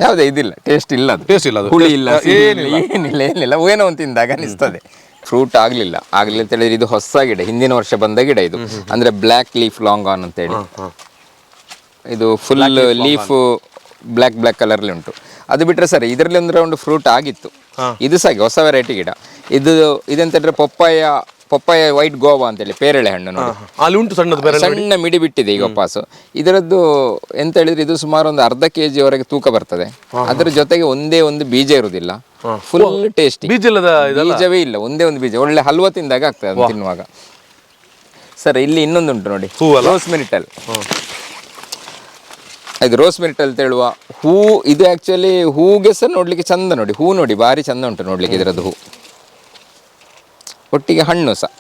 ಯಾವುದೇ ಇದಿಲ್ಲ, ಟೇಸ್ಟ್ ಇಲ್ಲ, ಅದು ಟೇಸ್ಟ್ ಇಲ್ಲ, ಅದು ಹುಳಿ ಇಲ್ಲ, ಏನಿಲ್ಲ. ಏನೋ ಒಂದು ತಿಂದಾಗ ಅನಿಸ್ತದೆ. ಫ್ರೂಟ್ ಆಗ್ಲಿಲ್ಲ ಅಂತ ಹೇಳಿದ್ರೆ ಇದು ಹೊಸ ಗಿಡ, ಹಿಂದಿನ ವರ್ಷ ಬಂದ ಗಿಡ ಇದು. ಅಂದ್ರೆ ಬ್ಲ್ಯಾಕ್ ಲೀಫ್ ಲಾಂಗ್ ಆನ್ ಅಂತ ಹೇಳಿ. ಇದು ಫುಲ್ ಲೀಫ್ ಬ್ಲ್ಯಾಕ್ ಕಲರ್ಲಿ ಉಂಟು. ಅದು ಬಿಟ್ರೆ ಸರಿ, ಇದರಲ್ಲಿ ಒಂದು ರೌಂಡ್ ಫ್ರೂಟ್ ಆಗಿತ್ತು. ಇದು ಸಹ ಹೊಸ ವೆರೈಟಿ ಗಿಡ. ಇದೆಂತ ಹೇಳಿದ್ರೆ ಪಪ್ಪಾಯ ವೈಟ್ ಗೋವಾ ಅಂತೇಳಿ, ಪೇರಳೆ ಹಣ್ಣು ನೋಡಿ, ಅಲ್ಲಿ ಉಂಟು ಸಣ್ಣ ಮಿಡಿ ಬಿಟ್ಟಿದೆ ಈಗ ವಾಪಸ್ಸು. ಇದರದ್ದು ಎಂತ ಹೇಳಿದ್ರೆ ಇದು ಸುಮಾರು ಒಂದು ಅರ್ಧ kg ವರೆಗೆ ತೂಕ ಬರ್ತದೆ. ಅದರ ಜೊತೆಗೆ ಒಂದೇ ಒಂದು ಬೀಜ ಇರುವುದಿಲ್ಲ, ಫುಲ್ ಟೇಸ್ಟಿ. ಬೀಜವೇ ಇಲ್ಲ, ಒಂದೇ ಒಂದು ಬೀಜ. ಒಳ್ಳೆ ಹಲ್ವಾ ತಿಂದಾಗ ಆಗ್ತದೆ ಅದು ತಿನ್ನುವಾಗ. ಸರ್ ಇಲ್ಲಿ ಇನ್ನೊಂದು ಉಂಟು ನೋಡಿ, ರೋಸ್ ಮಿರಿಟಲ್. ಇದು ರೋಸ್ ಮಿರಿಟಲ್ ಅಂತ ಹೇಳುವ ಹೂ. ಇದು ಆಕ್ಚುಲಿ ಹೂಗೆ ಸಹ ನೋಡ್ಲಿಕ್ಕೆ ಚಂದ ನೋಡಿ, ಹೂ ನೋಡಿ ಭಾರಿ ಚಂದ ಉಂಟು ನೋಡ್ಲಿಕ್ಕೆ ಇದರದ್ದು ಹೂ. ಒಟ್ಟಿಗೆ ಹಣ್ಣು ಸಹ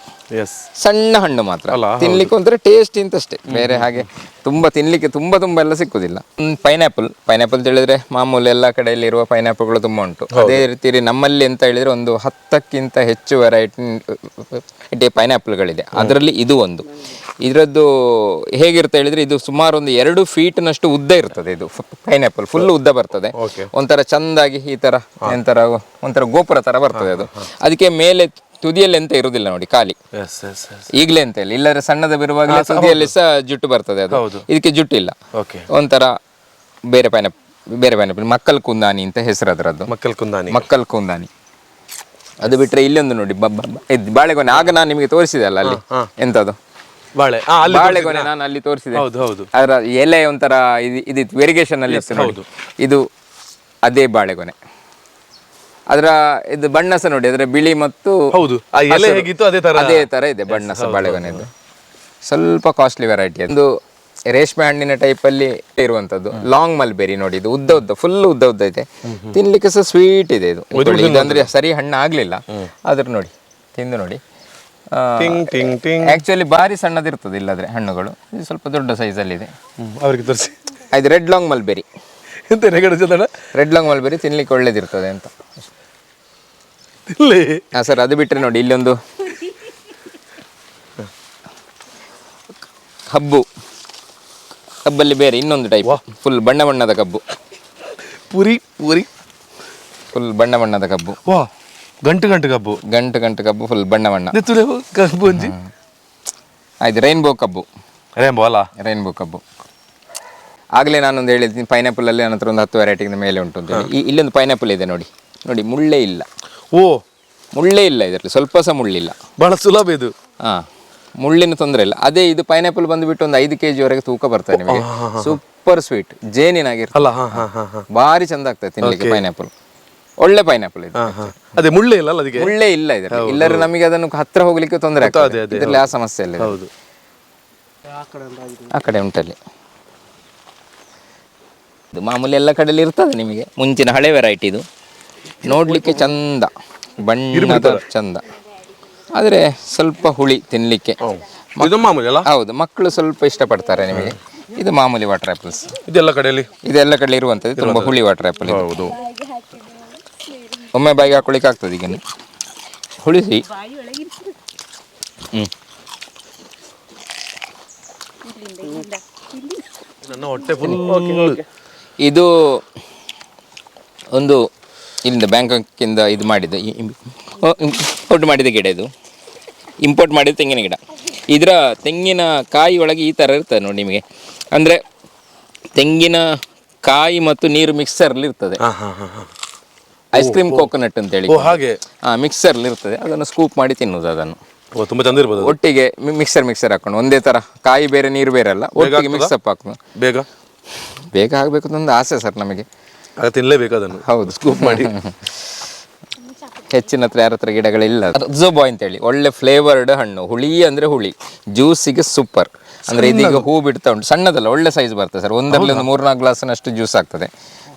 ಸಣ್ಣ ಹಣ್ಣು ಮಾತ್ರ, ತಿನ್ಲಿಕ್ಕೆ ಒಂಥರ ಟೇಸ್ಟ್ ಅಂತಷ್ಟೇ, ಬೇರೆ ಹಾಗೆ ತುಂಬಾ ತಿನ್ಲಿಕ್ಕೆ ತುಂಬಾ ಎಲ್ಲ ಸಿಕ್ಕುದಿಲ್ಲ. ಪೈನಾಪಲ್ ಅಂತ ಹೇಳಿದ್ರೆ ಮಾಮೂಲಿ ಎಲ್ಲ ಕಡೆಯಲ್ಲಿ ಇರುವ ಪೈನಾಪಲ್ಗಳು ತುಂಬಾ ಉಂಟು. ಅದೇ ರೀತಿ ನಮ್ಮಲ್ಲಿ ಅಂತ ಹೇಳಿದ್ರೆ ಒಂದು 10ಕ್ಕಿಂತ ಹೆಚ್ಚು ವೆರೈಟಿ ಪೈನಾಪಲ್ಗಳಿದೆ. ಅದರಲ್ಲಿ ಇದು ಒಂದು. ಇದರದ್ದು ಹೇಗಿರುತ್ತೆ ಹೇಳಿದ್ರೆ, ಇದು ಸುಮಾರು ಒಂದು 2 ಫೀಟ್ನಷ್ಟು ಉದ್ದ ಇರ್ತದೆ. ಇದು ಪೈನಾಪಲ್ ಫುಲ್ ಉದ್ದ ಬರ್ತದೆ, ಒಂಥರ ಚಂದಾಗಿ ಈ ತರ ಒಂಥರ ಗೋಪುರ ತರ ಬರ್ತದೆ ಅದು. ಅದಕ್ಕೆ ಮೇಲೆ ತುದಿಯಲ್ಲಿ ಎಂತ ಇರುವುದಿಲ್ಲ ನೋಡಿ, ಖಾಲಿ ಈಗಲೇ ಅಂತ ಇಲ್ಲ, ಇಲ್ಲದ್ರೆ ಸಣ್ಣದ ಬಿರುವಾಗಲೇ ತುದಿಯಲ್ಲಿ ಸಹ ಜುಟ್ಟು ಬರ್ತದೆ. ಅದು ಇದಕ್ಕೆ ಜುಟ್ಟು ಇಲ್ಲ, ಒಂಥರ ಬೇರೆ ಪೈನಾಪಲ್ ಮಕ್ಕಲ್ ಕುಂದಾನಿ ಅಂತ ಹೆಸರು ಅದರದ್ದು. ಮಕ್ಕಲ್ ಕುಂದಾನಿ. ಅದು ಬಿಟ್ರೆ ಇಲ್ಲೊಂದು ನೋಡಿ ಬಾಳೆಗೊನೆ. ಆಗ ನಾನು ನಿಮಗೆ ತೋರಿಸಿದೆ ಅಲ್ಲ ಅಲ್ಲಿ, ಎಂತದು ಬಾಳೆಗೊನೆ ನಾನು ಅಲ್ಲಿ ತೋರಿಸಿದೆ. ಅದರ ಎಲೆ ಒಂಥರ ಇದಿತ್ತು, ವೆರಿಗೇಷನ್ ಅಲ್ಲಿ ಇತ್ತು. ಇದು ಅದೇ ಬಾಳೆಗೊನೆ. ಅದರ ಇದು ಬಣ್ಣ ಸಹ ನೋಡಿ, ಅದರ ಬಿಳಿ ಮತ್ತು ಅದೇ ತರ ಇದೆ ಬಣ್ಣ ಸಹ ಬಾಳೆಗೊನೆದು. ಸ್ವಲ್ಪ ಕಾಸ್ಟ್ಲಿ ವೆರೈಟಿ. ಒಂದು ರೇಷ್ಮೆ ಹಣ್ಣಿನ ಟೈಪ್ ಅಲ್ಲಿ ಇರುವಂತದ್ದು ಲಾಂಗ್ ಮಲ್ಬೆರಿ ನೋಡಿ. ಇದು ಉದ್ದ ಫುಲ್ ಉದ್ದ ಇದೆ, ತಿನ್ಲಿಕ್ಕೆ ಸಹ ಸ್ವೀಟ್ ಇದೆ. ಇದು ಅಂದ್ರೆ ಸರಿ ಹಣ್ಣು ಆಗ್ಲಿಲ್ಲ, ಆದ್ರೆ ನೋಡಿ ತಿಂದು ನೋಡಿ. ಆಕ್ಚುಲಿ ಭಾರಿ ಸಣ್ಣದಿರ್ತದೆ ಇಲ್ಲದ್ರೆ ಹಣ್ಣುಗಳು. ಇದು ಸ್ವಲ್ಪ ದೊಡ್ಡ ಸೈಜ್ ಅಲ್ಲಿ ಇದೆ. ಇದು red long mulberry. Red long mulberry ತಿನ್ಲಿಕ್ಕೆ ಒಳ್ಳೇದಿರ್ತದೆ ಅಂತ. ಹಾ ಸರ್, ಅದು ಬಿಟ್ಟರೆ ನೋಡಿ ಇಲ್ಲೊಂದು ಕಬ್ಬಲ್ಲಿ ಬೇರೆ ಇನ್ನೊಂದು ಟೈಪ್, ಫುಲ್ ಬಣ್ಣದ ಕಬ್ಬು. ಪುರಿ ಫುಲ್ ಬಣ್ಣದ ಕಬ್ಬು. ಗಂಟು ಕಬ್ಬು ಫುಲ್ ಬಣ್ಣ. ಆಯ್ತು, ರೈನ್ಬೋ ಕಬ್ಬು. ಆಗ್ಲೇ ನಾನೊಂದು ಹೇಳಿದ್ದೀನಿ, ಪೈನಾಪಲ್ ಅಲ್ಲಿ ನನ್ನ ಹತ್ರ ಒಂದು 10 ವೆರೈಟಿ ಮೇಲೆ ಉಂಟು ಅಂತ ಹೇಳಿ. ಇಲ್ಲೊಂದು ಪೈನಾಪಲ್ ಇದೆ ನೋಡಿ, ಮುಳ್ಳೇ ಇಲ್ಲ. ಮುಳ್ಳೇ ಇಲ್ಲ ಇದರಲ್ಲಿ, ಸ್ವಲ್ಪ ಸಹ ಮುಳ್ಳಿಲ್ಲ. ಬಹಳ ಸುಲಭ ಇದು. ಮುಳ್ಳಿನ ತೊಂದರೆ ಇಲ್ಲ. ಅದೇ ಇದು ಪೈನಾಪಲ್ ಬಂದ್ಬಿಟ್ಟು ಒಂದು 5 kg ವರೆಗೆ ತೂಕ ಬರ್ತದೆ ನಿಮಗೆ. ಸೂಪರ್ ಸ್ವೀಟ್, ಜೇನಿನಾಗಿರ್ತದೆ, ಭಾರಿ ಚಂದ ಆಗ್ತದೆ ತಿನ್ಲಿಕ್ಕೆ. ಪೈನಾಪಲ್ ಒಳ್ಳೆ ಪೈನಾಪಲ್ ಇದು. ಅದೇ ಮುಳ್ಳೇ ಇಲ್ಲ, ಅದಕ್ಕೆ ಮುಳ್ಳೇ ಇಲ್ಲ ಇದರಲ್ಲಿ. ಇಲ್ಲದ್ರೆ ನಮಗೆ ಅದನ್ನು ಹತ್ರ ಹೋಗ್ಲಿಕ್ಕೆ ತೊಂದರೆ ಆಗ್ತದೆ. ಇದರಲ್ಲಿ ಆ ಸಮಸ್ಯೆ ಇಲ್ಲ. ಆ ಕಡೆ ಉಂಟಲ್ಲಿ ಇದು ಮಾಮೂಲಿ ಎಲ್ಲ ಕಡೆಯಲ್ಲಿ ಇರ್ತದೆ ನಿಮಗೆ. ಮುಂಚಿನ ಹಳೆ ವೆರೈಟಿ ಇದು, ನೋಡ್ಲಿಕ್ಕೆ ಚಂದ, ಬಣ್ಣದ ಚಂದ, ಆದರೆ ಸ್ವಲ್ಪ ಹುಳಿ ತಿನ್ಲಿಕ್ಕೆ. ಹೌದು, ಮಕ್ಕಳು ಸ್ವಲ್ಪ ಇಷ್ಟಪಡ್ತಾರೆ ನಿಮಗೆ. ಇದು ಮಾಮೂಲಿ ವಾಟರ್ ಆಪಲ್ಸ್. ಇದೆಲ್ಲ ಕಡೆ ಇರುವಂಥದ್ದು ತುಂಬಾ ಹುಳಿ ವಾಟರ್ ಆಪಲ್. ಹೌದು, ಒಮ್ಮೆ ಬಾಯಿಗೆ ಹಾಕೊಳ್ಳಿಕ್ಕೆ ಆಗ್ತದೆ. ಈಗ ಹುಳಿಸಿ ಇದು ಒಂದು ಇಲ್ಲಿಂದ ಬ್ಯಾಂಕಾಕಿಂದ ಇದು ಮಾಡಿದ್ದು, ಇಂಪೋರ್ಟ್ ಮಾಡಿದ ಗಿಡ. ಇದು ಇಂಪೋರ್ಟ್ ಮಾಡಿದ ತೆಂಗಿನ ಗಿಡ. ಇದರ ತೆಂಗಿನ ಕಾಯಿ ಒಳಗೆ ಈ ಥರ ಇರ್ತದೆ ನೋಡಿ ನಿಮಗೆ. ಅಂದರೆ ತೆಂಗಿನ ಕಾಯಿ ಮತ್ತು ನೀರು ಮಿಕ್ಸರ್ಲಿ ಇರ್ತದೆ. ಐಸ್ ಕ್ರೀಮ್ ಕೋಕೋನಟ್ ಅಂತ ಹೇಳಿ ಓ ಹಾಗೆ. ಮಿಕ್ಸರ್ ಇರ್ತದೆ, ಅದನ್ನು ಸ್ಕೂಪ್ ಮಾಡಿ ತಿನ್ನುವುದು ಅದನ್ನು ಓ ತುಂಬಾ ಚಂದ ಇರ್ಬೋದು. ಒಟ್ಟಿಗೆ ಮಿಕ್ಸರ್ ಹಾಕೊಂಡು ಒಂದೇ ತರ ಕಾಯಿ ಬೇರೆ ನೀರು ಬೇರೆ ಅಲ್ಲ, ಒಟ್ಟಿಗೆ ಮಿಕ್ಸಪ್ ಹಾಕೋದು. ಬೇಗ ಆಗಬೇಕು ಅಂತ ಆಸೆ ಸರ್ ನಮಗೆ, ತಿನ್ಲೇಬೇಕು ಅದನ್ನು. ಹೌದು, ಸ್ಕೂಪ್ ಮಾಡಿ. ಹೆಚ್ಚಿನ ಹತ್ರ ಯಾರ ಹತ್ರ ಗಿಡಗಳಿಲ್ಲ. ಝೋಬಾಯ್ ಅಂತ ಹೇಳಿ ಒಳ್ಳೆ ಫ್ಲೇವರ್ಡ್ ಹಣ್ಣು, ಹುಳಿ ಅಂದ್ರೆ ಹುಳಿ, ಜ್ಯೂಸಿಗೆ ಸೂಪರ್. ಅಂದ್ರೆ ಇದೀಗ ಹೂ ಬಿಡ್ತಾ ಉಂಟು, ಸಣ್ಣದಲ್ಲ, ಒಳ್ಳೆ ಸೈಜ್ ಬರ್ತದೆ ಸರ್. ಒಂದರಲ್ಲಿ ಒಂದು 3-4 ಗ್ಲಾಸ್ನಷ್ಟು ಜ್ಯೂಸ್ ಆಗ್ತದೆ.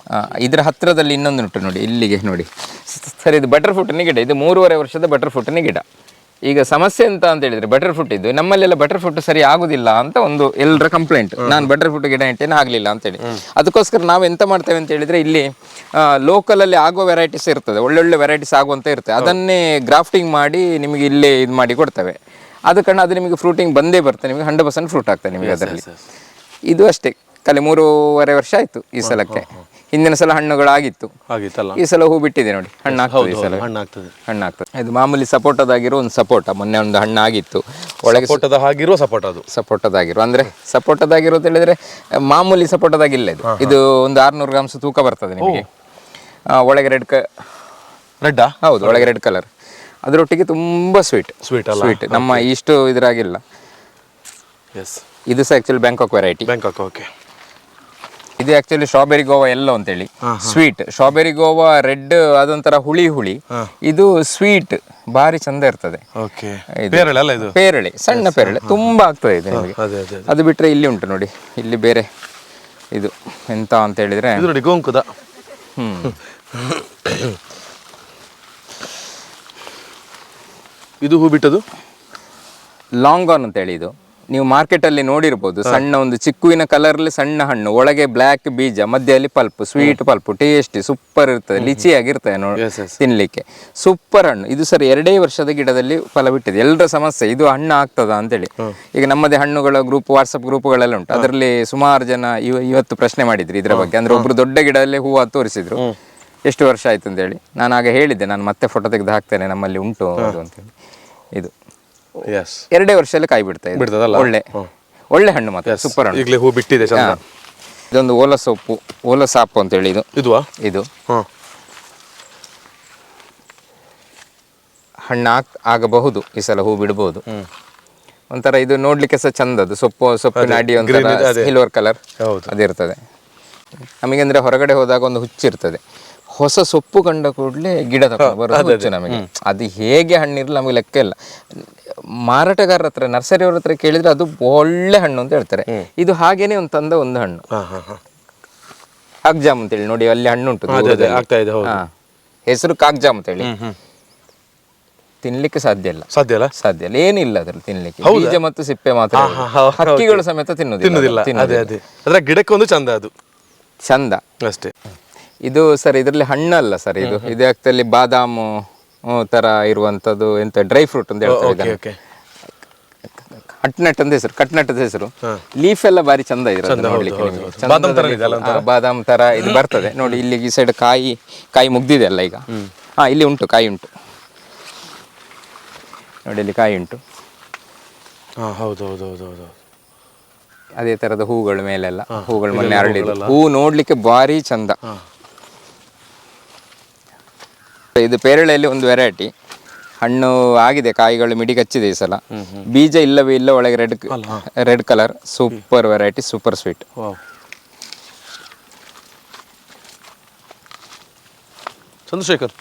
ಇದರ ಹತ್ರದಲ್ಲಿ ಇನ್ನೊಂದು ಉಂಟು ನೋಡಿ, ಇಲ್ಲಿಗೆ ನೋಡಿ ಸರ್. ಇದು ಬಟರ್ ಫ್ರೂಟಿನ ಗಿಡ, ಇದು 3.5 ವರ್ಷದ ಬಟರ್ ಫ್ರೂಟಿನ ಗಿಡ. ಈಗ ಸಮಸ್ಯೆ ಅಂತ ಹೇಳಿದ್ರೆ ಬಟರ್ ಫ್ರೂಟ್ ಇದು ನಮ್ಮಲ್ಲೆಲ್ಲ ಬಟರ್ ಫ್ರೂಟ್ ಸರಿ ಆಗುದಿಲ್ಲ ಅಂತ ಒಂದು ಎಲ್ಲರ ಕಂಪ್ಲೇಂಟ್. ನಾನು ಬಟರ್ ಫ್ರೂಟ್ ಗಿಡ ನೆಟ್ಟೇನೆ ಆಗಲಿಲ್ಲ ಅಂತೇಳಿ. ಅದಕ್ಕೋಸ್ಕರ ನಾವು ಎಂತ ಮಾಡ್ತೇವೆ ಅಂತ ಹೇಳಿದ್ರೆ, ಇಲ್ಲಿ ಲೋಕಲ್ ಅಲ್ಲಿ ಆಗುವ ವೆರೈಟೀಸ್ ಇರ್ತದೆ, ಒಳ್ಳೊಳ್ಳೆ ವೆರೈಟೀಸ್ ಆಗುವಂತ ಇರ್ತದೆ, ಅದನ್ನೇ ಗ್ರಾಫ್ಟಿಂಗ್ ಮಾಡಿ ನಿಮಗೆ ಇಲ್ಲೇ ಇದು ಮಾಡಿ ಕೊಡ್ತೇವೆ. ಆದ ಕಾರಣ ಅದು ನಿಮಗೆ ಫ್ರೂಟಿಂಗ್ ಬಂದೇ ಬರ್ತದೆ, ನಿಮಗೆ 100% ಫ್ರೂಟ್ ಆಗ್ತದೆ ನಿಮಗೆ ಅದರಲ್ಲಿ. ಇದು ಅಷ್ಟೇ, ಖಾಲಿ 3.5 ವರ್ಷ ಆಯ್ತು ಈ ಸಲಕ್ಕೆ. ಹಿಂದಿನ ಸಲ ಹಣ್ಣುಗಳಾಗಿತ್ತು, ಈ ಸಲ ಹೂ ಬಿಟ್ಟಿದೆ ನೋಡಿ, ಹಣ್ಣಾಗ್ತದೆ. ಈ ಸಲ ಹಣ್ಣಾಗ್ತದೆ. ಇದು ಮಾಮೂಲಿ ಸಪೋಟದಾಗಿರೋ ಒಂದು ಸಪೋಟ, ಮೊನ್ನೆ ಒಂದು ಹಣ್ಣಾಗಿತ್ತು ಒಳಗೆ. ಸಪೋಟದಾಗಿರೋ ಅಂದ್ರೆ ಸಪೋಟದಾಗಿರೋ ಅಂತ ಹೇಳಿದ್ರೆ ಮಾಮೂಲಿ ಸಪೋಟದಾಗಿಲ್ಲ ಇದು. ಇದು ಒಂದು 600 ಗ್ರಾಮ್ಸ್ ತೂಕ ಬರ್ತದೆ ನಿಮಗೆ. ಒಳಗೆ ರೆಡ್, ಹೌದು, ಒಳಗೆ ರೆಡ್ ಕಲರ್. ಅದರೊಟ್ಟಿಗೆ ತುಂಬಾ ಸ್ವೀಟ್ ನಮ್ಮ ಇಷ್ಟು ಇದ್ರಾಗಿಲ್ಲ. ಇದು ಸಹ ಆಕ್ಚುಲಿ ಬ್ಯಾಂಕಾಕ್ ವೆರೈಟಿ. ಇದು ಆಕ್ಚುಲಿ ಸ್ಟ್ರಾಬೆರಿ ಗೋವಾ ಎಲ್ಲೋ ಅಂತೇಳಿ ಸ್ವೀಟ್. ಸ್ಟ್ರಾಬೆರಿ ಗೋವಾ ರೆಡ್, ಅದೊಂಥರ ಹುಳಿ. ಇದು ಸ್ವೀಟ್, ಭಾರಿ ಚಂದ ಇರ್ತದೆ. ಪೇರಳೆ, ಸಣ್ಣ ಪೇರಳೆ, ತುಂಬಾ ಆಗ್ತದೆ ಇದು ನಿಮಗೆ. ಅದು ಬಿಟ್ರೆ ಇಲ್ಲಿ ಉಂಟು ನೋಡಿ, ಇಲ್ಲಿ ಬೇರೆ ಇದು ಎಂತ ಅಂತ ಹೇಳಿದ್ರೆ ಇದು ಹೂ ಬಿಟ್ಟದು ಲಾಂಗಾನ್ ಅಂತ ಹೇಳಿ. ಇದು ನೀವು ಮಾರ್ಕೆಟಲ್ಲಿ ನೋಡಿರ್ಬೋದು, ಸಣ್ಣ ಒಂದು ಚಿಕ್ಕುವಿನ ಕಲರ್ಲಿ ಸಣ್ಣ ಹಣ್ಣು, ಒಳಗೆ ಬ್ಲ್ಯಾಕ್ ಬೀಜ, ಮಧ್ಯದಲ್ಲಿ pulp, sweet pulp, tasty super ಇರ್ತದೆ, ಲಿಚಿಯಾಗಿರ್ತದೆ ನೋಡಿ ತಿನ್ಲಿಕ್ಕೆ, ಸೂಪರ್ ಹಣ್ಣು. ಇದು ಸರ್ 2 ವರ್ಷದ ಗಿಡದಲ್ಲಿ ಫಲ ಬಿಟ್ಟಿದೆ. ಎಲ್ಲರ ಸಮಸ್ಯೆ ಇದು ಹಣ್ಣು ಆಗ್ತದ ಅಂತೇಳಿ. ಈಗ ನಮ್ಮದೇ ಹಣ್ಣುಗಳ ಗ್ರೂಪ್, ವಾಟ್ಸಪ್ ಗ್ರೂಪ್ಗಳೆಲ್ಲ ಉಂಟು, ಅದರಲ್ಲಿ ಸುಮಾರು ಜನ ಇವತ್ತು ಪ್ರಶ್ನೆ ಮಾಡಿದ್ರು ಇದ್ರ ಬಗ್ಗೆ. ಅಂದ್ರೆ ಒಬ್ರು ದೊಡ್ಡ ಗಿಡದಲ್ಲಿ ಹೂವು ತೋರಿಸಿದ್ರು, ಎಷ್ಟು ವರ್ಷ ಆಯ್ತು ಅಂತೇಳಿ. ನಾನು ಆಗ ಹೇಳಿದ್ದೆ, ನಾನು ಮತ್ತೆ ಫೋಟೋ ತೆಗೆದು ಹಾಕ್ತೇನೆ, ನಮ್ಮಲ್ಲಿ ಉಂಟು ಅದು ಅಂತೇಳಿ. ಇದು 2 ವರ್ಷದಲ್ಲಿ ಕಾಯಿ ಬಿಡ್ತಾ ಇದೆ, ಒಳ್ಳೆ ಹಣ್ಣು, ಮತ್ತೆ ಸೂಪರ್ ಹಣ್ಣು. ಹೂ ಬಿಟ್ಟಿದೆ. ಇದೊಂದು ಓಲಸಾಪು ಅಂತ ಹೇಳಿ. ಇದು ಹಣ್ಣು ಆಗಬಹುದು, ಈ ಸಲ ಹೂ ಬಿಡಬಹುದು. ಒಂಥರ ಇದು ನೋಡ್ಲಿಕ್ಕೆ ಸಹ ಚಂದದು, ಸೊಪ್ಪಿನ ಅಡಿ ಒಂಥರ ಸಿಲ್ವರ್ ಕಲರ್ ಅದಿರ್ತದೆ. ನಮಗೆ ಅಂದ್ರೆ ಹೊರಗಡೆ ಹೋದಾಗ ಒಂದು ಹುಚ್ಚಿರ್ತದೆ, ಹೊಸ ಸೊಪ್ಪು ಕಂಡ ಕೂಡಲೇ ಗಿಡ ತಗೊಂಡು ಬರೋದು ಹುಚ್ಚು ನಮಗೆ. ಅದು ಹೇಗೆ ಹಣ್ಣಿರಲಿ ನಮಗೆ ಲೆಕ್ಕ ಇಲ್ಲ. ಮಾರಾಟಗಾರರ ಹತ್ರ, ನರ್ಸರಿಯವ್ರ ಹತ್ರ ಕೇಳಿದ್ರೆ ಅದು ಒಳ್ಳೆ ಹಣ್ಣು ಅಂತ ಹೇಳ್ತಾರೆ. ಇದು ಹಾಗೇನೆ ಒಂದು ಹಣ್ಣು, ಕಾಗ್ಜಾಮ್ ಅಂತೇಳಿ ನೋಡಿ, ಅಲ್ಲಿ ಹಣ್ಣು ಉಂಟು, ಹೆಸರು ಕಾಗ್ಜಾಮ್ ಅಂತೇಳಿ. ತಿನ್ಲಿಕ್ಕೆ ಸಾಧ್ಯ ಇಲ್ಲ, ಏನಿಲ್ಲ ಅದ್ರಲ್ಲಿ ತಿನ್ಲಿಕ್ಕೆ, ಬೀಜ ಮತ್ತು ಸಿಪ್ಪೆ ಮಾತ್ರ. ಹಕ್ಕಿಗಳು ಸಮೇತ ತಿನ್ನುವುದಿಲ್ಲ. ಗಿಡಕ್ಕೆ ಒಂದು ಚಂದ, ಅದು ಚಂದ ಅಷ್ಟೇ. ಇದು ಸರ್ ಇದರಲ್ಲಿ ಹಣ್ಣಲ್ಲ ಸರ್, ಇದು ಆಕ್ಚುಲಿ ಬಾದಾಮು ತರ ಇರುವಂತದ್ದು, ಎಂತ ಡ್ರೈ ಫ್ರೂಟ್ ಅಂತ ಹೇಳ್ತಾರೆ. ಕಟ್ನಟ್ ಅಂತ ಹೆಸರು, ಕಟ್ನಟ್ ಹೆಸರು. ಲೀಫ್ ಎಲ್ಲ ಬಾರಿ ಚಂದ ಇರೋದು ನೋಡ್ಲಿಕ್ಕೆ, ಬಾದಾಮ್ ತರ ಇದು ಬರ್ತದೆ ನೋಡಿ. ಇಲ್ಲಿ ಈ ಸೈಡ್ ಕಾಯಿ ಮುಗ್ದಿದೆ ಅಲ್ಲ ಈಗ. ಇಲ್ಲಿ ಉಂಟು, ಕಾಯಿ ಉಂಟು ನೋಡಿ, ಇಲ್ಲಿ ಕಾಯಿ ಉಂಟು. ಅದೇ ತರದ ಹೂಗಳು ಮೇಲೆಲ್ಲ, ಹೂಗಳು ಮೊನ್ನೆ ಅರಳಿದ್ದು, ಹೂ ನೋಡ್ಲಿಕ್ಕೆ ಭಾರಿ ಚಂದ. ಇದು ಪೇರಳೆಯಲ್ಲಿ ಒಂದು ವೆರೈಟಿ ಹಣ್ಣು ಆಗಿದೆ, ಕಾಯಿಗಳು ಮಿಡಿ ಕಚ್ಚಿದೆ ಈ ಸಲ. ಬೀಜ ಇಲ್ಲವೇ ಇಲ್ಲ, ಒಳಗೆ red colour, super variety, super sweet. Chandrashekhar,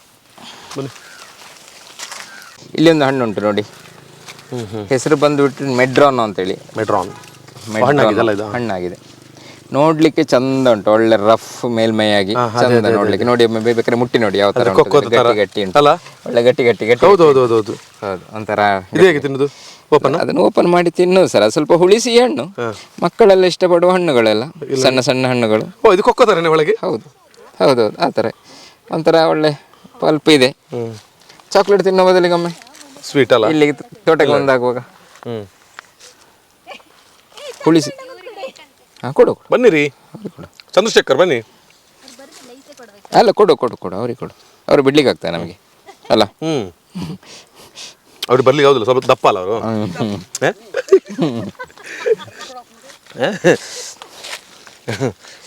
ಇಲ್ಲಿ ಒಂದು ಹಣ್ಣು ಉಂಟು ನೋಡಿ, ಹೆಸರು ಬಂದ್ಬಿಟ್ಟು ಮೆಡ್ರಾನ್ ಅಂತೇಳಿ. ಹಣ್ಣಾಗಿದೆ, ನೋಡ್ಲಿಕ್ಕೆ ಚಂದ ಉಂಟು, ಒಳ್ಳೆ ರಫ್ ಮೇಲ್ಮೈಯಾಗಿ ಚಂದ ನೋಡ್ಲಿಕ್ಕೆ. ನೋಡಿ ಬೇಕಾದ್ರೆ ಮುಟ್ಟಿ ನೋಡಿ ಯಾವ ತರ ಗಟ್ಟಿ ಉಂಟು, ಒಳ್ಳೆ ಗಟ್ಟಿ. ಹೌದು, ಒಂಥರ ಅದನ್ನು ಓಪನ್ ಮಾಡಿ ತಿನ್ನೋದು ಸರ್. ಅದು ಸ್ವಲ್ಪ ಹುಳಿಸಿ ಹಣ್ಣು, ಮಕ್ಕಳೆಲ್ಲ ಇಷ್ಟಪಡುವ ಹಣ್ಣುಗಳೆಲ್ಲ, ಸಣ್ಣ ಹಣ್ಣುಗಳು. ಹೌದು, ಆ ತರ ಒಂಥರ ಒಳ್ಳೆ ಪಲ್ಪ್ ಇದೆ. ಚಾಕ್ಲೇಟ್ ತಿನ್ನೋ ಬದಲಿಗೊಮ್ಮೆ ಸ್ವೀಟ್ ಅಲ್ಲ, ಇಲ್ಲಿಗೆ ತೋಟಕ್ಕೆ ಬಂದಾಗುವಾಗ ಹುಳಿಸಿ ಕೊಡು. ಬನ್ನಿರಿ ಚಂದ್ರಶೇಖರ್, ಬನ್ನಿ. ಅಲ್ಲ, ಕೊಡು ಅವ್ರಿಗೆ ಕೊಡು, ಅವ್ರು ಬಿಡ್ಲಿಕ್ಕೆ ಆಗ್ತದೆ ನಮಗೆ ಅಲ್ಲ. ಅವ್ರಿಗೆ ಬರ್ಲಿಕ್ಕೆ ಹೌದಿಲ್ಲ, ಸ್ವಲ್ಪ ದಪ್ಪ ಅಲ್ಲ ಅವರು.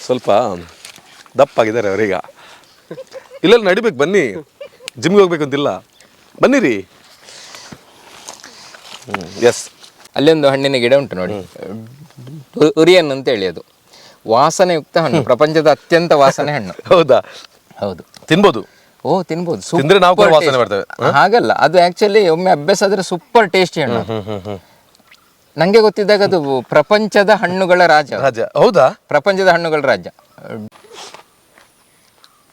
ಸ್ವಲ್ಪ ದಪ್ಪಾಗಿದ್ದಾರೆ ಅವರೀಗ. ಇಲ್ಲೆಲ್ಲ ನಡಿಬೇಕು, ಬನ್ನಿ. ಜಿಮ್ಗೆ ಹೋಗ್ಬೇಕು ಅಂತಿಲ್ಲ, ಬನ್ನಿರಿ. ಎಸ್, ಅಲ್ಲೊಂದು ಹಣ್ಣಿನ ಗಿಡ ಉಂಟು ನೋಡಿ, ಉರಿಯನ್ ಅಂತ ಹೇಳಿ, ಅದು ವಾಸನೆಯುಕ್ತ ಹಣ್ಣು, ಪ್ರಪಂಚದ ಅತ್ಯಂತ ವಾಸನೆ ಹಣ್ಣು. ಹೌದಾ? ಹೌದು, ತಿನ್ಬೋದು. ಓ ತಿನ್ಬೋದು, ತಿಂದ್ರೆ ನಾವು ಕೂಡ ವಾಸನೆ ಬರ್ತೇವೆ. ಹಾಗಲ್ಲ, ಅದು ಆಕ್ಚುಲಿ ಒಮ್ಮೆ ಅಭ್ಯಾಸ ಆದ್ರೆ ಸೂಪರ್ ಟೇಸ್ಟಿ ಹಣ್ಣು. ನಂಗೆ ಗೊತ್ತಿದ್ದಾಗ ಅದು ಪ್ರಪಂಚದ ಹಣ್ಣುಗಳ ರಾಜ. ಹೌದಾ? ಪ್ರಪಂಚದ ಹಣ್ಣುಗಳ ರಾಜ.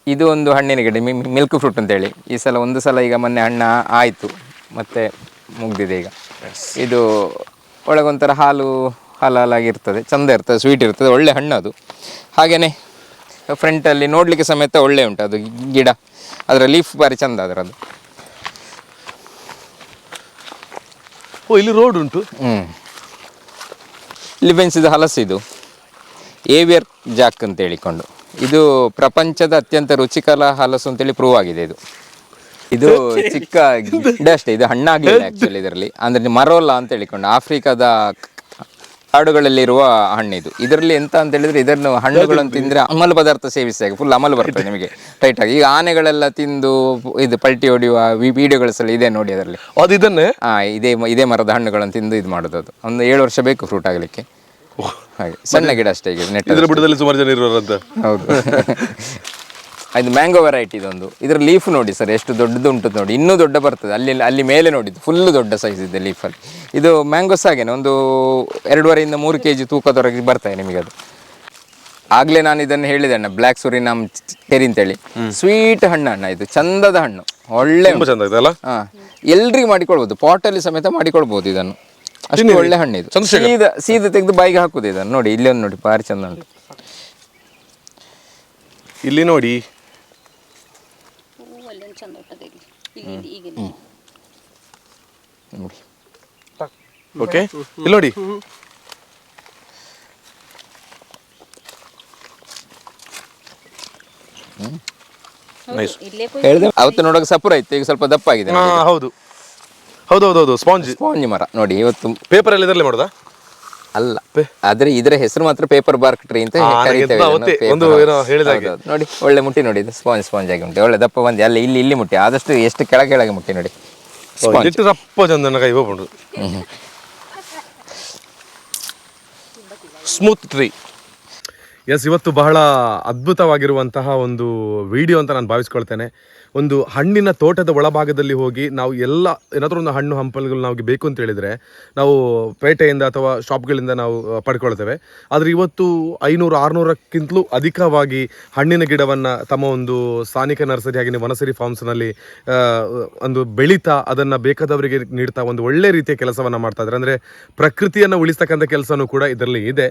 ಇದು ಒಂದು ಹಣ್ಣಿನ ಗಿಡ, ಮಿಲ್ಕ್ ಫ್ರೂಟ್ ಅಂತ ಹೇಳಿ. ಈ ಸಲ ಒಂದು ಸಲ ಈಗ ಮೊನ್ನೆ ಹಣ್ಣು ಆಯಿತು, ಮತ್ತೆ ಮುಗ್ದಿದೆ ಈಗ. ಇದು ಒಳಗೊಂಥರ ಹಾಲಾಗಿರ್ತದೆ, ಚಂದ ಇರ್ತದೆ, ಸ್ವೀಟ್ ಇರ್ತದೆ, ಒಳ್ಳೆ ಹಣ್ಣು ಅದು. ಹಾಗೆಯೇ ಫ್ರಂಟಲ್ಲಿ ನೋಡಲಿಕ್ಕೆ ಸಮೇತ ಒಳ್ಳೆ ಉಂಟು ಅದು ಗಿಡ, ಅದರ ಲೀಫ್ ಬಾರಿ ಚಂದ ಅದರದ್ದು. ಓ, ಇಲ್ಲಿ ರೋಡ್ ಉಂಟು. ಇಲ್ಲಿ ಬೆಳೆಸಿದ ಹಲಸು, ಇದು ಏವಿಯರ್ ಜಾಕ್ ಅಂತ ಹೇಳಿಕೊಂಡು. ಇದು ಪ್ರಪಂಚದ ಅತ್ಯಂತ ರುಚಿಕರ ಹಲಸು ಅಂತೇಳಿ ಪ್ರೂವ್ ಆಗಿದೆ. ಇದು ಚಿಕ್ಕ ಗಿಡ ಅಷ್ಟೇ, ಇದು ಹಣ್ಣಾಗಲಿಲ್ಲ ಆ್ಯಕ್ಚುಲಿ ಇದರಲ್ಲಿ. ಅಂದರೆ ಮರೋಲಾ ಅಂತ ಹೇಳಿಕೊಂಡು ಆಫ್ರಿಕಾದ ಕಾಡುಗಳಲ್ಲಿರುವ ಹಣ್ಣಿದು. ಇದರಲ್ಲಿ ಎಂತ ಅಂತ ಹೇಳಿದ್ರೆ, ಇದನ್ನು ಹಣ್ಣುಗಳನ್ನು ತಿಂದರೆ ಅಮಲು ಪದಾರ್ಥ ಸೇವಿಸಿದಾಗ ಫುಲ್ ಅಮಲು ಬರ್ತದೆ ನಿಮಗೆ ಟೈಟ್ ಆಗಿ. ಈಗ ಆನೆಗಳೆಲ್ಲ ತಿಂದು ಇದು ಪಲ್ಟಿ ಹೊಡೆಯುವ ವಿಡಿಯೋಗಳು ಸಲ ಇದೆ ನೋಡಿ ಅದರಲ್ಲಿ. ಅದು ಇದನ್ನೇ ಇದೇ ಮರದ ಹಣ್ಣುಗಳನ್ನು ತಿಂದು ಇದು ಮಾಡೋದು. ಅದು ಒಂದು 7 ವರ್ಷ ಬೇಕು ಫ್ರೂಟ್ ಆಗಲಿಕ್ಕೆ. ಹಾಗೆ ಸಣ್ಣ ಗಿಡ ಅಷ್ಟೇ. ಈಗ ನೆಟ್ ಬುಡದಲ್ಲಿ ಸುಮಾರು ಜನ ಇರೋರಂತ. ಹೌದು. ಇದು ಮ್ಯಾಂಗೋ ವೆರೈಟಿ. ಇದೊಂದು, ಇದರ ಲೀಫ್ ನೋಡಿ ಸರ್ ಎಷ್ಟು ದೊಡ್ಡದು ಉಂಟು ನೋಡಿ, ಇನ್ನೂ ದೊಡ್ಡ ಬರ್ತದೆ. ಅಲ್ಲಿ ಮೇಲೆ ನೋಡಿದ್ದು ಫುಲ್ಲು ದೊಡ್ಡ ಸೈಜ್ ಇದೆ ಲೀಫಲ್ಲಿ. ಇದು ಮ್ಯಾಂಗೋಸ್ ಹಾಗೇನೆ ಒಂದು 2.5 3 kg ತೂಕದವರೆಗೆ ಬರ್ತದೆ ನಿಮಗೆ ಅದು. ಆಗ್ಲೇ ನಾನು ಇದನ್ನು ಹೇಳಿದೆ ಅಣ್ಣ, ಬ್ಲ್ಯಾಕ್ ಸುರಿನಾಮ್ ಚೆರಿ ಅಂತೇಳಿ. ಸ್ವೀಟ್ ಹಣ್ಣು ಇದು, ಚಂದದ ಹಣ್ಣು, ಒಳ್ಳೆ ಎಲ್ರಿಗೂ ಮಾಡಿಕೊಳ್ಬೋದು, ಪಾಟಲ್ಲಿ ಸಮೇತ ಮಾಡಿಕೊಳ್ಬೋದು ಇದನ್ನು. ಅಷ್ಟು ಒಳ್ಳೆ ಹಣ್ಣು ಇದು. ಸೀದಾ ತೆಗೆದು ಬಾಯಿಗೆ ಹಾಕುದು ಇದನ್ನು. ನೋಡಿ ಇಲ್ಲಿ ಒಂದು ನೋಡಿ, ಭಾರಿ ಚಂದ ಉಂಟು. ಇಲ್ಲಿ ನೋಡಿ, ಓಕೆ, ಇಲ್ಲಿ ನೋಡಿ. ಅವತ್ತು ನೋಡೋಕೆ ಸಪುರ ಇತ್ತು, ಈಗ ಸ್ವಲ್ಪ ದಪ್ಪ ಆಗಿದೆ. ಹೌದು ಹೌದು ಹೌದು, ಸ್ಪಾಂಜ್ ಮರ ನೋಡಿ. ಇವತ್ತು ಪೇಪರ್ ಅಲ್ಲಿ ಇದರಲ್ಲಿ ಮಾಡೋದಾ? ಅಲ್ಲ, ಆದ್ರೆ ಇದರ ಹೆಸರು ಮಾತ್ರ ಪೇಪರ್ ಬಾರ್ಕ್ ಟ್ರೀ ಅಂತ ಕರೀತೇವೆ. ನೋಡಿ ಒಳ್ಳೆ ಮುಟ್ಟಿ ನೋಡಿ, ಇದು ಸ್ಪಾಂಜ್ ಆಗಿ ಉಂಟು, ಒಳ್ಳೆ ದಪ್ಪ ಬಂದಿ. ಅಲ್ಲ ಇಲ್ಲಿ ಮುಟ್ಟಿ, ಆದಷ್ಟು ಎಷ್ಟು ಕೆಳಗೆ ಮುಟ್ಟಿ ನೋಡಿ. Smooth tree. ಎಸ್, ಇವತ್ತು ಬಹಳ ಅದ್ಭುತವಾಗಿರುವಂತಹ ಒಂದು ವಿಡಿಯೋ ಅಂತ ನಾನು ಭಾವಿಸ್ಕೊಳ್ತೇನೆ. ಒಂದು ಹಣ್ಣಿನ ತೋಟದ ಒಳಭಾಗದಲ್ಲಿ ಹೋಗಿ ನಾವು ಏನಾದರೂ ಒಂದು ಹಣ್ಣು ಹಂಪಲುಗಳು ನಮಗೆ ಬೇಕು ಅಂತ ಹೇಳಿದರೆ ನಾವು ಪೇಟೆಯಿಂದ ಅಥವಾ ಶಾಪ್ಗಳಿಂದ ನಾವು ಪಡ್ಕೊಳ್ತೇವೆ. ಆದರೆ ಇವತ್ತು 500-600ಕ್ಕಿಂತಲೂ ಅಧಿಕವಾಗಿ ಹಣ್ಣಿನ ಗಿಡವನ್ನು ತಮ್ಮ ಒಂದು ಸ್ಥಾನಿಕ ನರ್ಸರಿ ಹಾಗೆ ವನಸರಿ ಫಾರ್ಮ್ಸ್ನಲ್ಲಿ ಒಂದು ಬೆಳೀತಾ ಅದನ್ನು ಬೇಕಾದವರಿಗೆ ನೀಡ್ತಾ ಒಂದು ಒಳ್ಳೆ ರೀತಿಯ ಕೆಲಸವನ್ನು ಮಾಡ್ತಾ ಇದ್ದಾರೆ. ಅಂದರೆ ಪ್ರಕೃತಿಯನ್ನು ಉಳಿಸ್ತಕ್ಕಂಥ ಕೆಲಸನೂ ಕೂಡ ಇದರಲ್ಲಿ ಇದೆ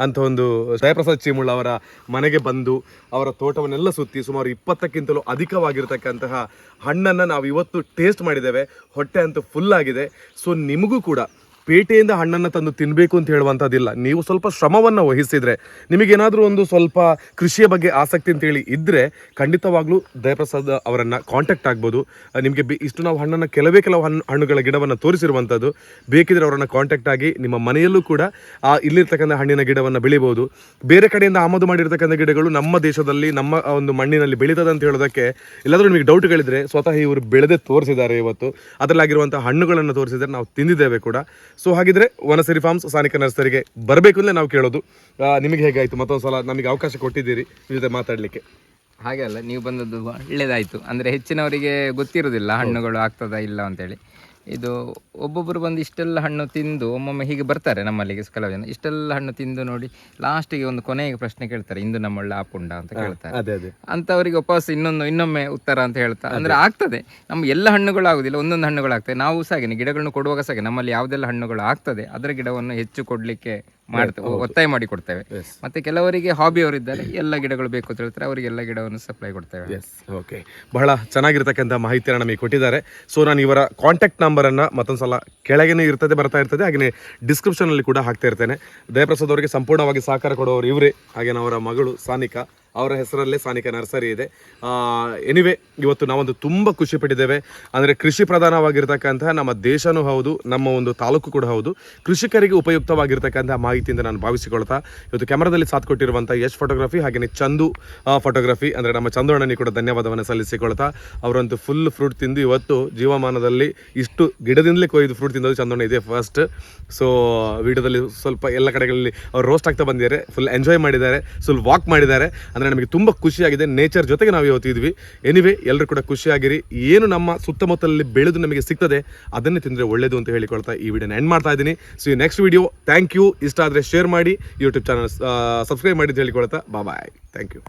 ಅಂತ ಒಂದು ಜಯಪ್ರಸಾದ್ ಚೀಮುಳ್ಳ ಅವರ ಮನೆಗೆ ಬಂದು ಅವರ ತೋಟವನ್ನೆಲ್ಲ ಸುತ್ತಿ ಸುಮಾರು 20ಕ್ಕಿಂತಲೂ ಅಧಿಕವಾಗಿರ್ತಕ್ಕಂತಹ ಹಣ್ಣನ್ನು ನಾವು ಇವತ್ತು ಟೇಸ್ಟ್ ಮಾಡಿದ್ದೇವೆ. ಹೊಟ್ಟೆ ಅಂತೂ ಫುಲ್ ಆಗಿದೆ. ಸೊ ನಿಮಗೂ ಕೂಡ ಪೇಟೆಯಿಂದ ಹಣ್ಣನ್ನು ತಂದು ತಿನ್ನಬೇಕು ಅಂತ ಹೇಳುವಂಥದ್ದಿಲ್ಲ. ನೀವು ಸ್ವಲ್ಪ ಶ್ರಮವನ್ನು ವಹಿಸಿದರೆ, ನಿಮಗೇನಾದರೂ ಒಂದು ಸ್ವಲ್ಪ ಕೃಷಿಯ ಬಗ್ಗೆ ಆಸಕ್ತಿ ಅಂತೇಳಿ ಇದ್ದರೆ ಖಂಡಿತವಾಗ್ಲೂ ದಯಪ್ರಸಾದ್ ಅವರನ್ನು ಕಾಂಟ್ಯಾಕ್ಟ್ ಆಗ್ಬೋದು. ನಿಮಗೆ ಇಷ್ಟು ನಾವು ಕೆಲವು ಹಣ್ಣುಗಳ ಗಿಡವನ್ನು ತೋರಿಸಿರುವಂಥದ್ದು. ಬೇಕಿದ್ರೆ ಅವರನ್ನು ಕಾಂಟ್ಯಾಕ್ಟ್ ಆಗಿ ನಿಮ್ಮ ಮನೆಯಲ್ಲೂ ಕೂಡ ಇಲ್ಲಿರ್ತಕ್ಕಂಥ ಹಣ್ಣಿನ ಗಿಡವನ್ನು ಬೆಳಿಬೋದು. ಬೇರೆ ಕಡೆಯಿಂದ ಆಮದು ಮಾಡಿರ್ತಕ್ಕಂಥ ಗಿಡಗಳು ನಮ್ಮ ದೇಶದಲ್ಲಿ ನಮ್ಮ ಒಂದು ಮಣ್ಣಿನಲ್ಲಿ ಬೆಳೀತದೆ ಅಂತ ಹೇಳೋದಕ್ಕೆ ಎಲ್ಲಾದರೂ ನಿಮಗೆ ಡೌಟ್ಗಳಿದ್ರೆ ಸ್ವತಃ ಇವರು ಬೆಳೆದೇ ತೋರಿಸಿದ್ದಾರೆ. ಇವತ್ತು ಅದರಲ್ಲಾಗಿರುವಂಥ ಹಣ್ಣುಗಳನ್ನು ತೋರಿಸಿದರೆ ನಾವು ತಿಂದಿದ್ದೇವೆ ಕೂಡ. ಸೊ ಹಾಗಿದ್ರೆ ವನಸರಿ ಫಾರ್ಮ್ಸ್ ಸ್ಥಾನಿಕ ನರ್ಸರಿಗೆ ಬರಬೇಕು ಅಂದರೆ ನಾವು ಕೇಳೋದು. ನಿಮಗೆ ಹೇಗಾಯಿತು? ಮತ್ತೊಂದು ಸಲ ನಮಗೆ ಅವಕಾಶ ಕೊಟ್ಟಿದ್ದೀರಿ ಜೊತೆ ಮಾತಾಡಲಿಕ್ಕೆ. ಹಾಗೆ ಅಲ್ಲ, ನೀವು ಬಂದದ್ದು ಒಳ್ಳೆಯದಾಯಿತು. ಅಂದರೆ ಹೆಚ್ಚಿನವರಿಗೆ ಗೊತ್ತಿರೋದಿಲ್ಲ ಹಣ್ಣುಗಳು ಆಗ್ತದಾ ಇಲ್ಲ ಅಂತೇಳಿ. ಇದು ಒಬ್ಬೊಬ್ಬರು ಬಂದು ಇಷ್ಟೆಲ್ಲ ಹಣ್ಣು ತಿಂದು ಒಮ್ಮೊಮ್ಮೆ ಹೀಗೆ ಬರ್ತಾರೆ ನಮ್ಮಲ್ಲಿಗೆ ಕೆಲವು ಜನ. ಇಷ್ಟೆಲ್ಲ ಹಣ್ಣು ತಿಂದು ನೋಡಿ ಲಾಸ್ಟಿಗೆ ಒಂದು ಕೊನೆಗೆ ಪ್ರಶ್ನೆ ಕೇಳ್ತಾರೆ, ಇಂದು ನಮ್ಮಳ್ಳ ಆಪುಂಡ ಅಂತ ಕೇಳ್ತಾರೆ. ಅಂತವರಿಗೆ ವಾಪಸ್ ಇನ್ನೊಮ್ಮೆ ಉತ್ತರ ಅಂತ ಹೇಳ್ತಾ, ಅಂದ್ರೆ ಆಗ್ತದೆ ನಮ್ಮ ಎಲ್ಲ ಹಣ್ಣುಗಳು ಆಗುದಿಲ್ಲ, ಒಂದೊಂದು ಹಣ್ಣುಗಳು ಆಗ್ತದೆ. ನಾವು ಸಾಗೆ ಗಿಡಗಳನ್ನು ಕೊಡುವಾಗ ಸಾಗೆ ನಮ್ಮಲ್ಲಿ ಯಾವುದೆಲ್ಲ ಹಣ್ಣುಗಳು ಆಗ್ತದೆ ಅದರ ಗಿಡವನ್ನು ಹೆಚ್ಚು ಕೊಡ್ಲಿಕ್ಕೆ ಮಾಡ್ತೇವೆ, ಒತ್ತಾಯ ಮಾಡಿ ಕೊಡ್ತೇವೆ. ಮತ್ತೆ ಕೆಲವರಿಗೆ ಹಾಬಿ ಅವರಿದ್ದಾರೆ, ಎಲ್ಲ ಗಿಡಗಳು ಬೇಕು ಅಂತ ಹೇಳ್ತಾರೆ, ಅವರಿಗೆ ಎಲ್ಲ ಗಿಡವನ್ನು ಸಪ್ಲೈ ಕೊಡ್ತೇವೆ. ಓಕೆ, ಬಹಳ ಚೆನ್ನಾಗಿರ್ತಕ್ಕಂಥ ಮಾಹಿತಿಯನ್ನು ನಮಗೆ ಕೊಟ್ಟಿದ್ದಾರೆ. ಸೊ ನಾನು ಇವರ ಕಾಂಟ್ಯಾಕ್ಟ್ ನಂಬರನ್ನು ಮತ್ತೊಂದ್ಸಲ ಕೆಳಗೇನೆ ಬರ್ತಾ ಇರ್ತದೆ, ಹಾಗೆಯೇ ಡಿಸ್ಕ್ರಿಪ್ಷನಲ್ಲಿ ಕೂಡ ಹಾಕ್ತಾ ಇರ್ತೇನೆ. ದಯಪ್ರಸಾದ್ ಅವರಿಗೆ ಸಂಪೂರ್ಣವಾಗಿ ಸಹಕಾರ ಕೊಡುವವರು ಇವರೇ, ಹಾಗೆ ಅವರ ಮಗಳು ಸಾನಿಕಾ, ಅವರ ಹೆಸರಲ್ಲೇ ಸಾನಿಕಾ ನರ್ಸರಿ ಇದೆ. ಎನಿವೆ ಇವತ್ತು ನಾವೊಂದು ತುಂಬ ಖುಷಿ ಪಟ್ಟಿದ್ದೇವೆ. ಅಂದರೆ ಕೃಷಿ ಪ್ರಧಾನವಾಗಿರ್ತಕ್ಕಂತಹ ನಮ್ಮ ದೇಶನೂ ಹೌದು, ನಮ್ಮ ಒಂದು ತಾಲೂಕು ಕೂಡ ಹೌದು, ಕೃಷಿಕರಿಗೆ ಉಪಯುಕ್ತವಾಗಿರ್ತಕ್ಕಂಥ ಮಾಹಿತಿಯಿಂದ ನಾನು ಭಾವಿಸಿಕೊಳ್ತಾ ಇವತ್ತು ಕ್ಯಾಮರಾದಲ್ಲಿ ಸಾಥ್ ಕೊಟ್ಟಿರುವಂಥ ಯಶ್ ಫೋಟೋಗ್ರಫಿ ಹಾಗೆಯೇ ಚಂದು ಫೋಟೋಗ್ರಫಿ ಅಂದರೆ ನಮ್ಮ ಚಂದು ಅಣ್ಣನಿಗೆ ಕೂಡ ಧನ್ಯವಾದವನ್ನು ಸಲ್ಲಿಸಿಕೊಳ್ತಾ, ಅವರಂತೂ ಫುಲ್ ಫ್ರೂಟ್ ತಿಂದು ಇವತ್ತು ಜೀವಮಾನದಲ್ಲಿ ಇಷ್ಟು ಗಿಡದಿಂದಲೇ ಕೊಯ್ದು ಫ್ರೂಟ್ ತಿಂದದ್ದು ಚಂದಣ್ಣ ಇದೆ ಫಸ್ಟ್. ಸೊ ವಿಡಿಯೋದಲ್ಲಿ ಸ್ವಲ್ಪ ಎಲ್ಲ ಕಡೆಗಳಲ್ಲಿ ಅವ್ರು ರೋಸ್ಟ್ ಆಗ್ತಾ ಬಂದಿದ್ದಾರೆ, ಫುಲ್ ಎಂಜಾಯ್ ಮಾಡಿದ್ದಾರೆ, ಫುಲ್ ವಾಕ್ ಮಾಡಿದ್ದಾರೆ. ಅಂದರೆ ನಮಗೆ ತುಂಬ ಖುಷಿಯಾಗಿದೆ. ನೇಚರ್ ಜೊತೆಗೆ ನಾವು ಇವತ್ತು ಇದ್ವಿ. ಎನಿವೇ ಎಲ್ಲರೂ ಕೂಡ ಖುಷಿಯಾಗಿರಿ. ಏನು ನಮ್ಮ ಸುತ್ತಮುತ್ತಲಲ್ಲಿ ಬೆಳೆದು ನಮಗೆ ಸಿಗ್ತದೆ ಅದನ್ನೇ ತಿಂದರೆ ಒಳ್ಳೆಯದು ಅಂತ ಹೇಳಿಕೊಳ್ತಾ ಈ ವಿಡಿಯೋನ ಎಂಡ್ ಮಾಡ್ತಾ ಇದ್ದೀನಿ. ಸೊ ಈ ನೆಕ್ಸ್ಟ್ ವಿಡಿಯೋ. Thank you. ಇಷ್ಟ ಆದರೆ ಶೇರ್ ಮಾಡಿ, ಯೂಟ್ಯೂಬ್ ಚಾನಲ್ ಸಬ್ಸ್ಕ್ರೈಬ್ ಮಾಡಿ ಅಂತ ಹೇಳಿಕೊಳ್ತಾ ಬಾಯ್. Thank you.